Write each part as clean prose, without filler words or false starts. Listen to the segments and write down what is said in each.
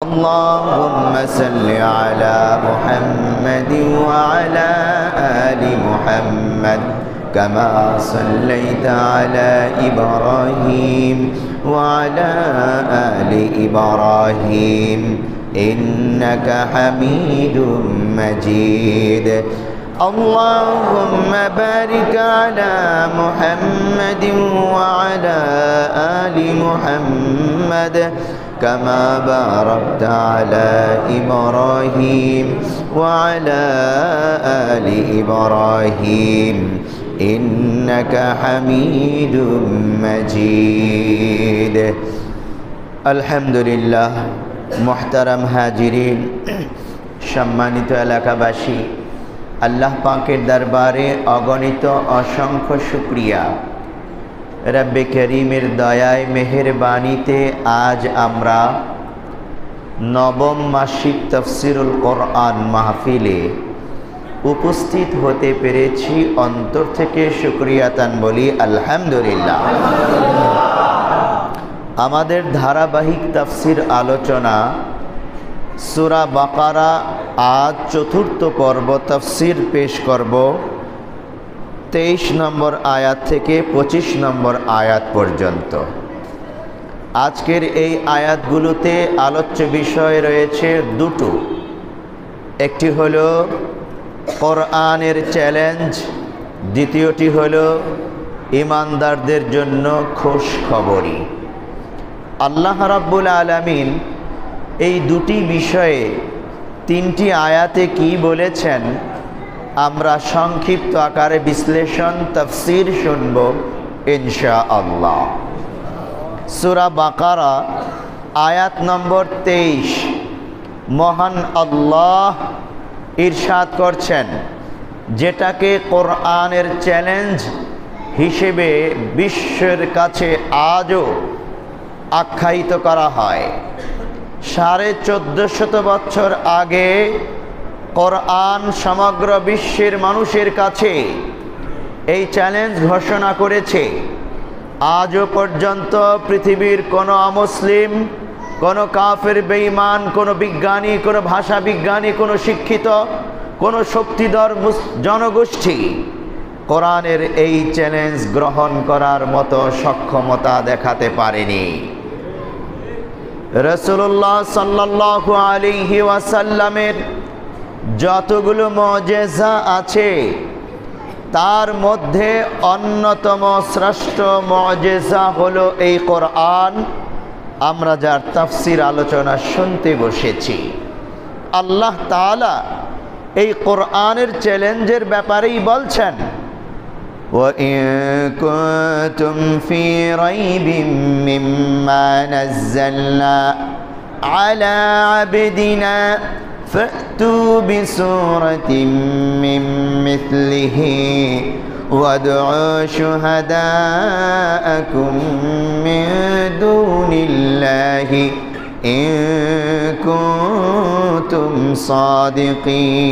اللهم صل على محمد وعلى آل محمد كما صليت على إبراهيم وعلى آل إبراهيم إنك حميد مجيد اللهم بارك على محمد وعلى آل محمد كما باركت على إبراهيم وعلى آل إبراهيم إنك حميد مجيد الحمد لله محترم হাজিরিন সম্মানিত এলাকাবাসী আল্লাহ পাকের দরবারে অগণিত অসংখ্য শুকরিয়া রব্বে করিমের দয়ায় মেহেরবানিতে আজ আমরা নবম মাসিক তাফসীরুল কোরআন মাহফিলে উপস্থিত হতে পেরেছি অন্তর থেকে শুকরিয়াতান বলি আলহামদুলিল্লাহ। আমাদের ধারাবাহিক তাফসীর আলোচনা সূরা বাকারা আজ চতুর্থ পর্ব তাফসীর পেশ করব 23 নম্বর আয়াত থেকে 25 নম্বর আয়াত পর্যন্ত। আজকের এই আয়াতগুলোতে আলোচ্য বিষয় রয়েছে দুটো, একটি হলো কোরআনের চ্যালেঞ্জ, দ্বিতীয়টি হলো ঈমানদারদের জন্য খুশখবরি। আল্লাহ রাব্বুল আলামিন এই দুটি বিষয়ে তিনটি আয়াতে কি বলেছেন আমরা সংক্ষিপ্ত আকারে বিশ্লেষণ তাফসীর শুনব ইনশাআল্লাহ। সূরা বাকারা আয়াত নম্বর 23 মহান আল্লাহ ইরশাদ করছেন, যেটাকে কোরআনের চ্যালেঞ্জ হিসেবে বিশ্বের কাছে আজও আখ্যায়িত করা হয়। 1450 বছর আগে কোরআন সমগ্র বিশ্বের মানুষের কাছে এই চ্যালেঞ্জ ঘোষণা করেছে। আজও পর্যন্ত পৃথিবীর কোনো অমুসলিম, কোনো কাফের বেঈমান, কোনো বিজ্ঞানী, কোনো ভাষা বিজ্ঞানী, কোনো শিক্ষিত, কোনো শক্তিধর জনগোষ্ঠী কোরআনের এই চ্যালেঞ্জ গ্রহণ করার মতো সক্ষমতা দেখাতে পারেনি। রাসূলুল্লাহ সাল্লাল্লাহু আলাইহি ওয়াসাল্লামের যতগুলো মুজিজা আছে তার মধ্যে অন্যতম শ্রেষ্ঠ মুজিজা হলো এই কোরআন। আমরা যার তাফসীর আলোচনা শুনতে বসেছি, আল্লাহ তাআলা এই কোরআনের চ্যালেঞ্জের ব্যাপারেই বলছেন, وَإِن كُنتُمْ فِي رَيْبٍ مِّمَّا نَزَّلْنَا عَلَى عَبْدِنَا فَأْتُوا بِسُورَةٍ مِّن مِّثْلِهِ وَادْعُوا شُهَدَاءَكُم مِّن دُونِ اللَّهِ إِن كُنتُمْ صَادِقِينَ।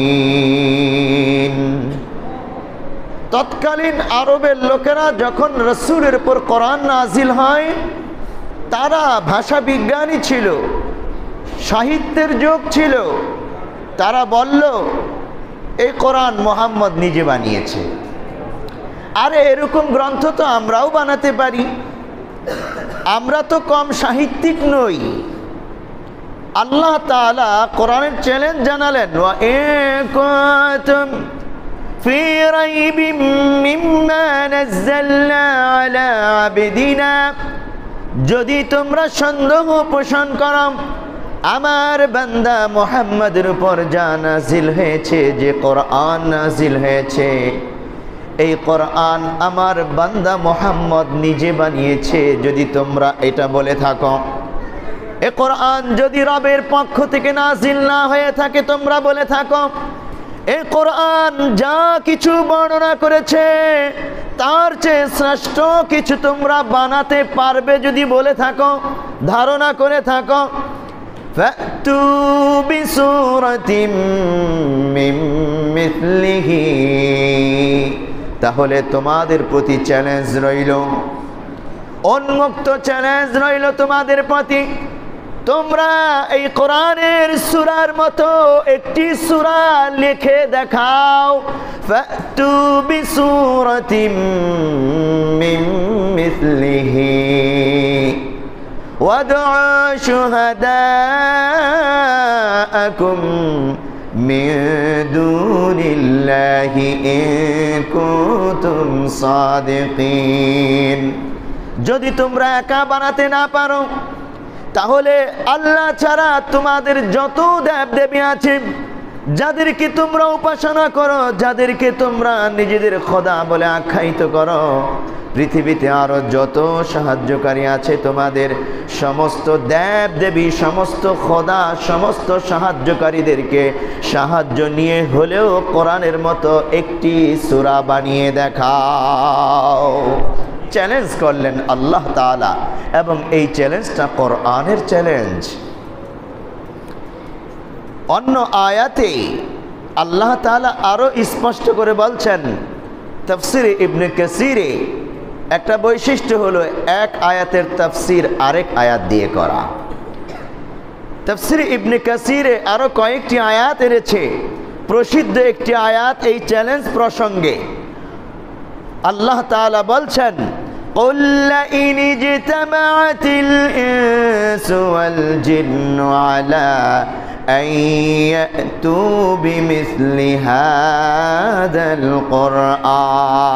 তৎকালীন আরবের লোকেরা যখন রাসূলের উপর কোরআন নাজিল হয়, তারা ভাষা বিজ্ঞানী ছিল, সাহিত্যের যুগ ছিল। তারা বলল এই কোরআন মুহাম্মদ নিজে বানিয়েছে। আরে এরকম গ্রন্থ তো আমরাও বানাতে পারি, আমরা তো কম সাহিত্যিক নই। আল্লাহ তাআলা কোরআনের চ্যালেঞ্জ জানালেন, ওয়া ইন কুনতুম ফি রাইবিম মিম্মা নাযালনা আলা আবদিনা, যদি তোমরা সন্দেহ পোষণ করো আমার বান্দা মুহাম্মদের উপর যা নাজিল হয়েছে, যে কোরআন নাজিল হয়েছে, এই কোরআন আমার বান্দা মুহাম্মদ নিজে বানিয়েছে, যদি তোমরা এটা বলে থাকো, এ কোরআন যদি রবের পক্ষ থেকে নাজিল না হয়ে থাকে, তোমরা বলে থাকো এই কোরআন যা কিছু বর্ণনা করেছে তার চেয়ে শ্রেষ্ঠ কিছু তোমরা বানাতে পারবে যদি বলে থাকো, ধারণা করে থাকো, ফাতু বিসূরাতিম মিন মিথলিহি, তাহলে তোমাদের প্রতি চ্যালেঞ্জ রইল, উন্মুক্ত চ্যালেঞ্জ রইল তোমাদের প্রতি। তোমরা এই কোরআনের সূরার মতো একটি সূরা লিখে দেখাও। ফাতু বিসূরাতিম মিন মিসলিহি ওয়াদউ শুহাদাআকুম মিন দুনিল্লাহি ইন কুনতুম সাদিকিন। যদি তোমরা একা বানাতে না পারো, তাহলে আল্লাহ ছাড়া তোমাদের যত দেবদেবী আছে, যাদেরকে তোমরা উপাসনা করো, যাদেরকে তোমরা নিজেদের খোদা বলে আখ্যায়িত করো, পৃথিবীতে আরো যত সাহায্যকারী আছে তোমাদের, সমস্ত দেবদেবী, সমস্ত খোদা, সমস্ত সাহায্যকারীদেরকে সাহায্য নিয়ে হলেও কোরআনের মতো একটি সূরা বানিয়ে দেখাও। চ্যালেঞ্জ করলেন আল্লাহ তাআলা, এবং এই চ্যালেঞ্জটা কোরআনের চ্যালেঞ্জ। অন্য আয়াতে আল্লাহ তাআলা আরো স্পষ্ট করে বলছেন, তাফসীরে ইবনে কাসিরে একটা বৈশিষ্ট্য হলো এক আয়াতের তাফসীর আরেক আয়াত দিয়ে করা। তাফসীরে ইবনে কাসিরে আরো কয়েকটি আয়াত এনেছে। প্রসিদ্ধ একটি আয়াত এই চ্যালেঞ্জ প্রসঙ্গে। আল্লাহ তাআলা বলছেন, قُلْ لَئِنِ اجْتَمَعَتِ الْإِنسُ وَالْجِنُّ عَلَىٰ أَن يَأْتُوا بِمِثْلِ هَٰذَا الْقُرْآنِ।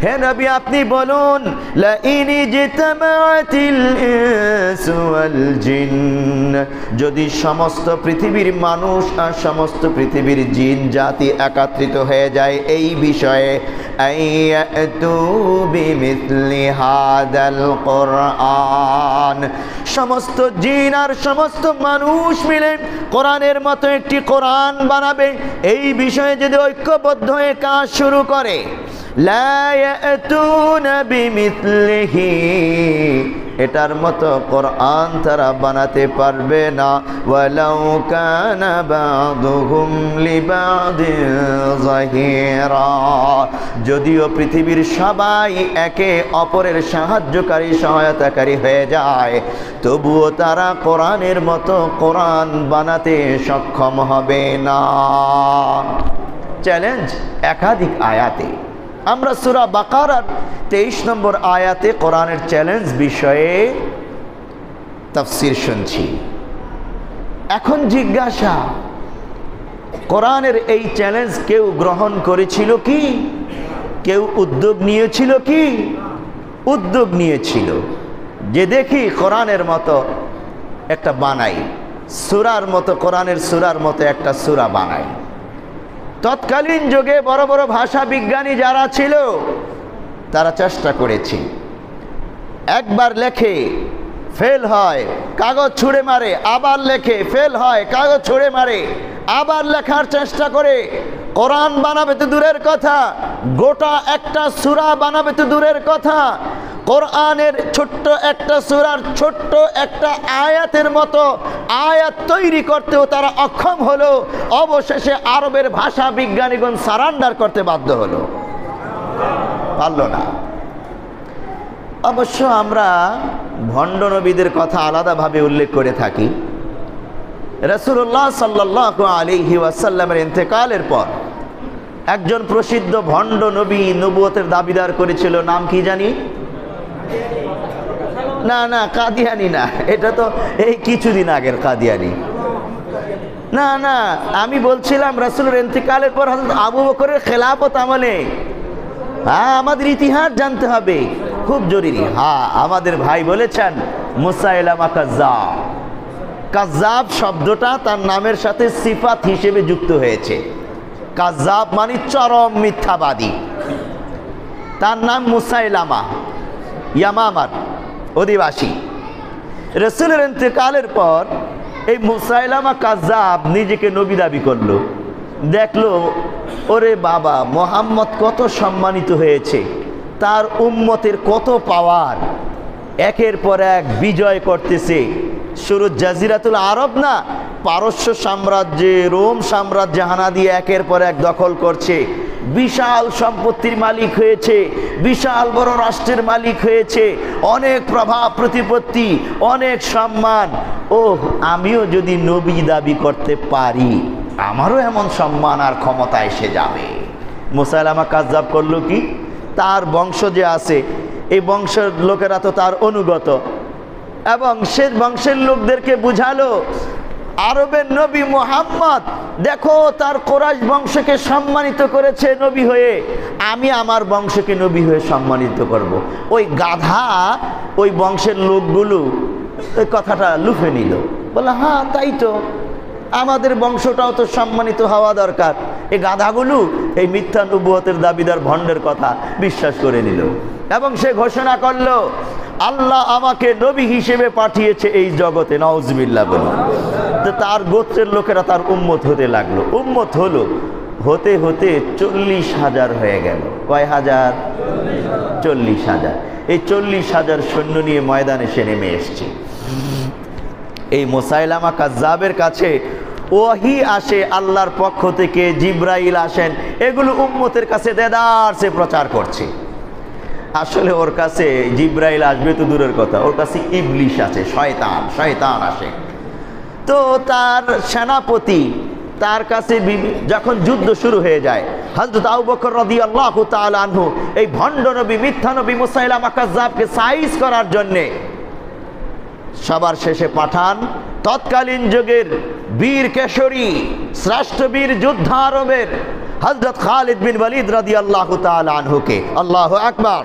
হে নবী, আপনি বলুন, لَئِنِ اجْتَمَعَتِ الْإِنسُ وَالْجِنُّ, যদি সমস্ত পৃথিবীর মানুষ আর সমস্ত পৃথিবীর জিন জাতি একত্রিত হয়ে যায় এই বিষয়ে, أن يأتوا بمثل هذا القرآن, সমস্ত জিন আর সমস্ত মানুষ মিলে কোরআনের মতো একটি কোরআন বানাবে, এই বিষয়ে যদি ঐক্যবদ্ধ হয়ে কাজ শুরু করে, لا يأتون بمثله, এটার মতো কোরআন তারা বানাতে পারবে না। ওয়ালাউ কানা বাদুহুম লিবাদিন যাহিরা, যদিও পৃথিবীর সবাই একে অপরের সাহায্যকারী, সহায়তাকারী হয়ে যায়, তবুও তারা কোরআনের মতো কোরআন বানাতে সক্ষম হবে না। চ্যালেঞ্জ একাধিক আয়াতে। আমরা সূরা বাকারার 23 নম্বর আয়াতে কোরআনের চ্যালেঞ্জ বিষয়ে তাফসীর শুনছি। এখন জিজ্ঞাসা, কোরআনের এই চ্যালেঞ্জ কেউ গ্রহণ করেছিল কি? কেউ উদ্যোগ নিয়েছিল কি? উদ্যোগ নিয়েছিল যে দেখি কোরআনের মতো একটা বানাই, সূরার মতো, কোরআনের সূরার মতো একটা সূরা বানাই। তৎকালীন যুগে বড় বড় ভাষা বিজ্ঞানী যারা ছিল তারা চেষ্টা করেছে। একবার লেখে ফেল হয়, কাগজ ছুঁড়ে মারে, আবার লেখে ফেল হয়, কাগজ ছুঁড়ে মারে, আবার লেখার চেষ্টা করে। কোরআন বানাবে তো দূরের কথা, গোটা একটা সূরা বানাবে তো দূরের কথা, কোরআনের ছোট্ট একটা সূরার ছোট্ট একটা আয়াতের মতো আয়াত তৈরি করতেও তারা অক্ষম হলো। অবশেষে আরবের ভাষা বিজ্ঞানীগণ সারান্ডার করতে বাধ্য হলো, পারল না। অবশ্য আমরা ভণ্ড নবীদের কথা আলাদাভাবে উল্লেখ করে থাকি। রাসূলুল্লাহ সাল্লাল্লাহু আলাইহি ওয়াসাল্লামের ইন্তেকালের পর একজন প্রসিদ্ধ ভণ্ড নবী নবুয়তের দাবিদার করেছিল। নাম কি জানি? না না, কাদিয়ানি না, এটা তো এই কিছুদিন আগের কাদিয়ানি। না না, আমি বলছিলাম রাসূলের ইন্তেকালের পর হযরত আবু বকরের খেলাফত আমলে। হ্যাঁ, আমাদের ইতিহাস জানতে হবে, খুব জরুরি। হ্যাঁ, আমাদের ভাই বলেছেন মুসাইলামা কাজ্জাব। কাজ্জাব শব্দটা তার নামের সাথে সিফাত হিসেবে যুক্ত হয়েছে। কাজ্জাব মানে চরম মিথ্যাবাদী। তার নাম মুসাইলামা, ইয়ামামার অধিবাসী। রাসূলের ইন্তেকালের পর এই মুসাইলামা কাজ্জাব নিজেকে নবী দাবি করলো। দেখলো, ওরে বাবা, মুহাম্মদ কত সম্মানিত হয়েছে, তার উম্মতের কত পাওয়ার, একের পর এক বিজয় করতেছে। শুরু জাজিরাতুল আরব না, পারস্য সাম্রাজ্যে, রোম সাম্রাজ্যে হানা দিয়ে একের পর এক দখল করছে। বিশাল সম্পত্তির মালিক হয়েছে, বিশাল বড় রাষ্ট্রের মালিক হয়েছে, অনেক প্রভাব প্রতিপত্তি, অনেক সম্মান। ও আমিও যদি নবী দাবি করতে পারি, আমারও এমন সম্মান আর ক্ষমতা এসে যাবে। মুসাইলামা কাযযাব করলো কি, তার বংশ যে আছে এই বংশের লোকেরা তো তার অনুগত, এবং সে বংশের লোকদেরকে বুঝালো আরবের নবী মুহাম্মদ দেখো তার কুরাইশ বংশকে সম্মানিত করেছে নবী হয়ে, আমি আমার বংশকে নবী হয়ে সম্মানিত করব। ওই গাধা ওই বংশের লোকগুলো ওই কথাটা লুফে নিল, বলে হ্যাঁ তাই তো, আমাদের বংশটাও তো সম্মানিত হওয়া দরকার। এই গাধাগুলো এই মিথ্যা নবুয়তের দাবিদার ভণ্ডের কথা বিশ্বাস করে নিল, এবং সে ঘোষণা করলো আল্লাহ আমাকে নবী হিসেবে পাঠিয়েছে এই জগতে, নাউজুবিল্লাহ বলে। তো তার গোত্রের লোকেরা তার উম্মত হতে লাগলো, উম্মত হলো, হতে হতে 40,000 হয়ে গেল। কয় হাজার? 40,000। এই 40,000 সৈন্য নিয়ে ময়দানে সে নেমে এসছে। এই মুসাইলামা কাযযাবের কাছে ওহী আসে আল্লাহর পক্ষ থেকে, জিব্রাইল আসেন, এগুলো উম্মতের কাছে দেদারসে প্রচার করছে। আসলে ওর কাছে জিব্রাইল আসবে তো দূরের কথা, ওর কাছে ইবলিশ আছে, শয়তান আসে। তো তার সেনাপতি তার কাছে যখন যুদ্ধ শুরু হয়ে যায়, হযরত আবু বকর রাদিয়াল্লাহু তাআলা আনহু এই ভণ্ড নবী, মিথ্যা নবী মুসাইলামা কাযযাবকে সাইজ করার জন্যে সবার শেষে পাঠান তৎকালীন যুগের বীর কেশরী, শ্রেষ্ঠ বীর যোদ্ধা আরবের হযরত খালিদ বিন ওয়ালিদ রাদিয়াল্লাহু তাআলা আনহুকে। আল্লাহু আকবার।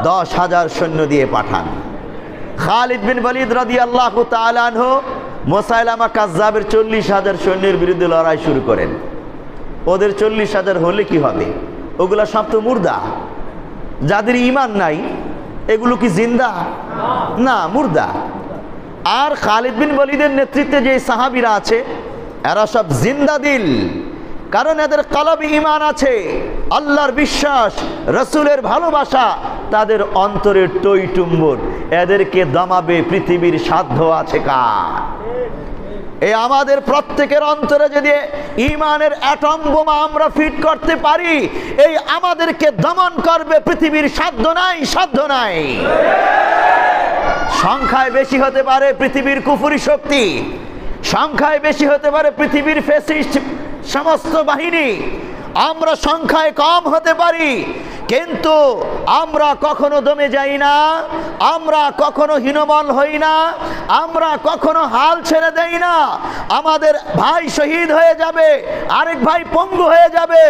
10,000 সৈন্য দিয়ে পাঠান। খালিদ বিন ওয়ালিদ রাদিয়াল্লাহু তাআলা আনহু মুসাইলামা কাযযাবের 40,000 সৈন্যের বিরুদ্ধে লড়াই শুরু করেন। ওদের 40,000 হলে কি হবে? ওগুলা সব তো মুর্দা, যাদের ঈমান নাই। এগুলো কি জিন্দা? না, মুর্দা। আর খালিদ বিন ওয়ালিদের নেতৃত্বে যে সাহাবীরা আছে এরা সব জিন্দা দিল, কারণ এদের কলবে ঈমান আছে, আল্লাহর বিশ্বাস, রাসূলের ভালোবাসা তাদের অন্তরে টইটুম্বর। এদেরকে দমাবে পৃথিবীর সাধ্য আছে কার? এই আমাদের প্রত্যেকের অন্তরে যদি ঈমানের অ্যাটম বোমা আমরা ফিট করতে পারি, এই আমাদেরকে দমন করবে পৃথিবীর সাধ্য নাই। সংখ্যায় বেশি হতে পারে পৃথিবীর কুফরি শক্তি, সংখ্যায় বেশি হতে পারে পৃথিবীর ফ্যাসিস্ট সমস্ত বাহিনী, আমরা সংখ্যায় কম হতে পারি, কিন্তু আমরা কখনো দমে যাই না, আমরা কখনো হীনবল হই না, আমরা কখনো হাল ছেড়ে দেই না। আমাদের ভাই শহীদ হয়ে যাবে, আরেক ভাই পঙ্গু হয়ে যাবে,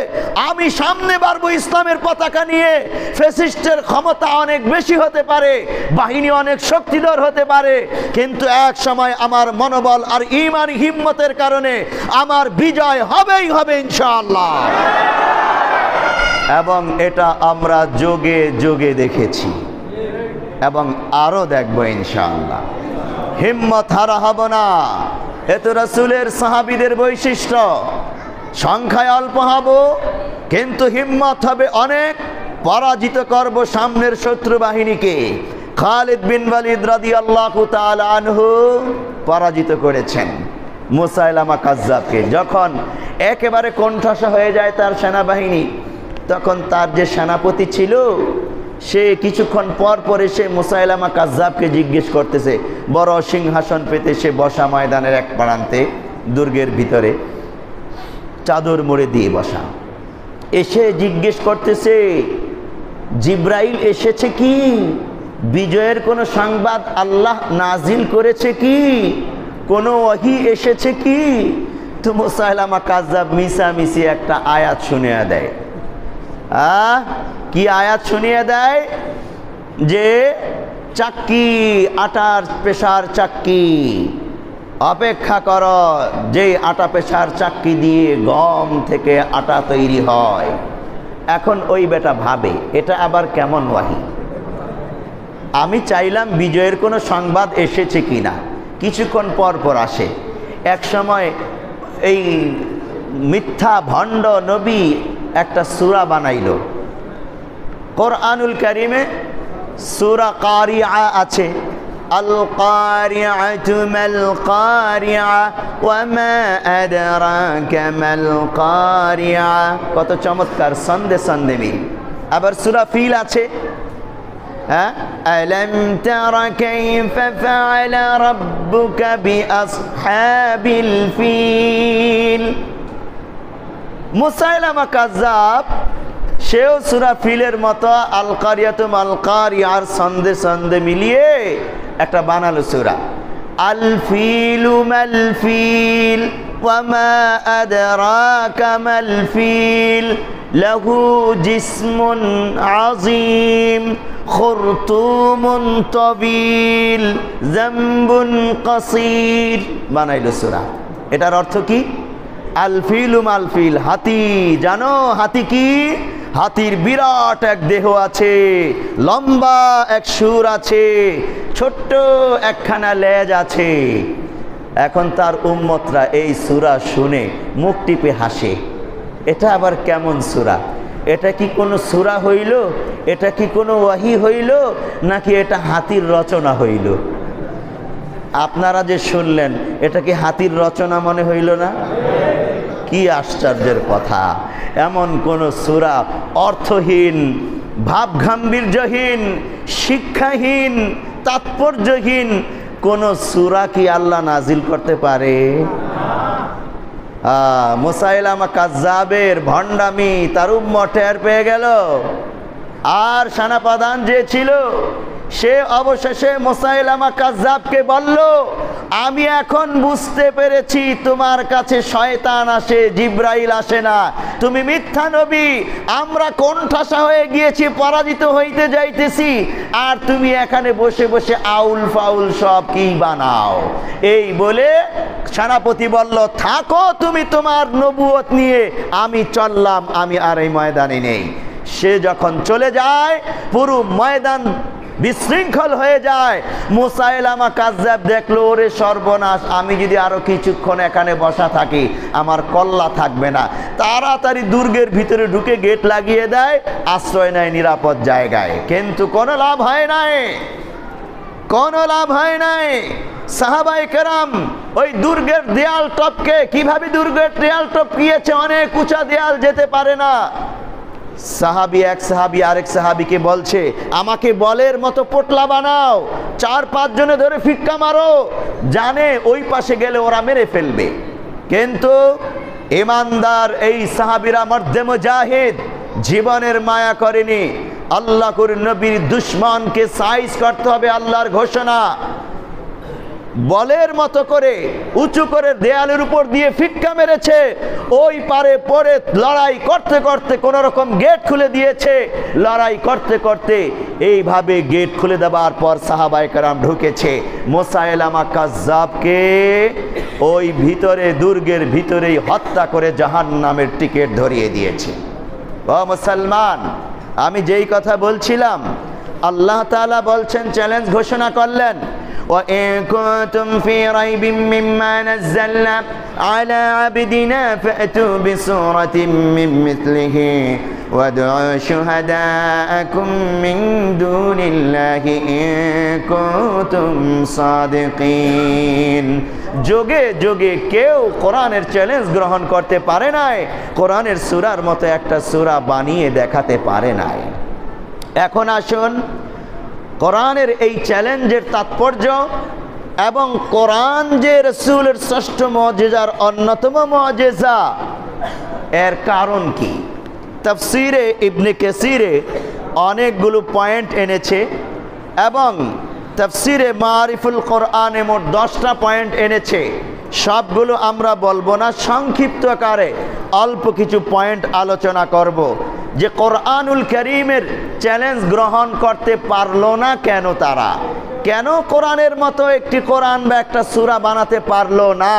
আমি সামনে বাড়বো ইসলামের পতাকা নিয়ে। ফ্যাসিস্টের ক্ষমতা অনেক বেশি হতে পারে, বাহিনী অনেক শক্তিধর হতে পারে, কিন্তু এক সময় আমার মনোবল আর ঈমানি হিম্মতের কারণে আমার বিজয় হবেই হবে ইনশাআল্লাহ। এবং এটা আমরা যোগে যোগে দেখেছি এবং আরো দেখবো ইনশাআল্লাহ। হিম্মত হারা হব না, এ তো রাসূলের সাহাবীদের বৈশিষ্ট্য। সংখ্যায় অল্প হব কিন্তু হিম্মত হবে অনেক, পরাজিত করব সামনের শত্রু বাহিনীকে। খালিদ বিন ওয়ালিদ রাদিয়াল্লাহু তাআলা আনহু পরাজিত করেছেন মুসাইলামা কাযযাবকে। যখন একেবারে কোণঠাসা হয়ে যায় তার সেনাবাহিনী, তখন তার যে সেনাপতি ছিল সে কিছুক্ষণ পর পর এসে মুসাইলামা কাযযাবকে জিজ্ঞেস করতেছে, বড় সিংহাসন পেতে সে বসা ময়দানের এক প্রান্তে দুর্গের ভিতরে চাদর মুড়ে দিয়ে বসা, এসে জিজ্ঞেস করতেছে জিব্রাইল এসেছে কি? বিজয়ের কোনো সংবাদ আল্লাহ নাজিল করেছে কি? কোনো ওহী এসেছে কি? তো মুসাইলামা কাযযাব মিশামিশি একটা আয়াত শুনিয়ে দেয়। কি আয়াত শুনিয়ে দেয়? যে চাক্কি, আটার পেশার চাক্কি, অপেক্ষা কর, যে আটা পেশার চাক্কি দিয়ে গম থেকে আটা তৈরি হয়। এখন ওই বেটা ভাবে এটা আবার কেমন ওয়াহি? আমি চাইলাম বিজয়ের কোনো সংবাদ এসেছে কিনা। কিছুক্ষণ পর পর আসে। এক সময় এই মিথ্যা ভণ্ড নবী একটা সূরা বানাইল। কোরআনুল কারীমে সূরা কারিআ আছে, আল কারিআতু মাল কারিআ ওয়া মা আদরাকা মাল কারিআ। কত চমৎকার সন্দে সন্দে মিল। আবার সূরা ফিল আছে, হ্যাঁ, আলাম তারা কাইফা ফাআলা রাব্বুকা বিআসহাবিল ফিল। মুসাইলামা কাযযাব সেও সূরা ফিলের মতো আল কারিয়াতু মাল কারিয়ার সন্দে সন্দে মিলিয়ে একটা বানালো সূরা। আল ফিলু মাল ফিল ওয়া মা আদরাকা মাল ফিল লাহু জিসমুন আযীম খুরতুমুন তাবিল যামবুন কাসীর। বানাইলো সূরা। এটার অর্থ কি? আল ফিলু মাল ফিল, হাতি। জানো হাতি কি? হাতির বিরাট এক দেহ আছে, লম্বা এক সুর আছে, ছোট্ট একখানা লেজ আছে। এখন তার উম্মতরা এই সূরা শুনে মুখ টিপে হাসে। এটা আবার কেমন সূরা? এটা কি কোনো সূরা হইল? এটা কি কোনো ওয়াহি হইল? নাকি এটা হাতির রচনা হইল? আপনারা যে শুনলেন, এটা কি হাতির রচনা মনে হইল না? কি আশ্চর্যের কথা! এমন কোন সূরা অর্থহীন, ভাবগাম্ভীর্যহীন, শিক্ষাহীন, তাৎপর্যহীন কোন সূরা কি আল্লাহ নাজিল করতে পারে? মুসাইলামা কাযযাবের ভণ্ডামি তার উম্মত টের পেয়ে গেল। আর সেনাপ্রধান যে ছিল সে অবশেষে মুসাইলামা কাযযাবকে বলল, আমি এখন বুঝতে পেরেছি তোমার কাছে শয়তান আসে, জিব্রাইল আসে না। তুমি মিথ্যা নবী। আমরা কোণঠাসা হয়ে গিয়েছি, পরাজিত হইতে যাইতেছি, আর তুমি এখানে বসে বসে আউল ফাউল সব কি বানাও। এই বলে সেনাপতি বলল, থাকো তুমি তোমার নবুয়ত নিয়ে, আমি চললাম, আমি আর এই ময়দানে নেই। সে যখন চলে যায় পুরো ময়দান বিশৃঙ্খল হয়ে যায়। মুসাইলামা কাযযাব দেখলো, ওরে সর্বনাশ, আমি যদি আরো কিছুক্ষণ এখানে বসা থাকি আমার কল্লা থাকবে না। তাড়াতাড়ি দুর্গের ভিতরে ঢুকে গেট লাগিয়ে দেয়, আশ্রয় নেয় নিরাপদ জায়গায়। কিন্তু কোনো লাভ হয় নাই, কোনো লাভ হয় নাই। সাহাবায়ে কেরাম ওই দুর্গের দেয়াল টপকে, কিভাবে দুর্গের দেয়াল টপকিয়েছে, অনেক উঁচা দেয়াল, যেতে পারে না। সাহাবী এক সাহাবী আরেক সাহাবীকে বলছে, আমাকে বলের মতো পোটলা বানাও, 4-5 জনে ধরে ফিক্কা মারো, জানে ওই পাশে গেলে ওরা মেরে ফেলবে। কিন্তু ইমানদার এই সাহাবীরা মর্দে মুজাহিদ, জীবনের মায়া করেনি। আল্লাহর নবীর দুশমনকে সাইজ করতে হবে, আল্লাহর ঘোষণা। বলের মতো করে উঁচু করে দেয়ালের উপর দিয়ে ফিক্কা মেরেছে, ওই পারে পরে লড়াই করতে করতে কোন রকম গেট খুলে দিয়েছে। লড়াই করতে করতে এইভাবে গেট খুলে দেওয়ার পর সাহাবায়ে কেরাম ঢুকেছে। মুসাইলামা কাযযাবকে ওই ভিতরে দুর্গের ভিতরেই হত্যা করে জাহান্নামের টিকিট ধরিয়ে দিয়েছে। ও মুসলমান, আমি যেই কথা বলছিলাম, আল্লাহ তাআলা বলছেন, চ্যালেঞ্জ ঘোষণা করলেন, وَإِن كُنتُمْ فِي رَيْبٍ مِّمَّا نَزَّلْنَا عَلَى عَبْدِنَا فَأْتُوا بِسُورَةٍ مِّن مِّثْلِهِ وَادْعُوا شُهَدَاءَكُم مِّن دُونِ اللَّهِ إِن كُنتُمْ صَادِقِينَ। যোগে যোগে কেউ কোরআনের চ্যালেঞ্জ গ্রহণ করতে পারে নাই, কোরআনের সূরার মতো একটা সূরা বানিয়ে দেখাতে পারে নাই। এখন আসুন কোরআনের এই চ্যালেঞ্জের তাৎপর্য এবং কোরআন যে রাসূলের শ্রেষ্ঠ মুজিজার অন্যতম মুজিজা, এর কারণ কি? তাফসীরে ইবনে কাসীরে অনেকগুলো পয়েন্ট এনেছে এবং তাফসীরে মারিফুল কোরআনে মোট 10টা পয়েন্ট এনেছে। সবগুলো আমরা বলবো না, সংক্ষিপ্ত আকারে অল্প কিছু পয়েন্ট আলোচনা করব। যে কোরআনুল কারীমের চ্যালেঞ্জ গ্রহণ করতে পারলো না কেন তারা, কেন কোরআনের মতো একটি কোরআন বা একটা সূরা বানাতে পারলো না,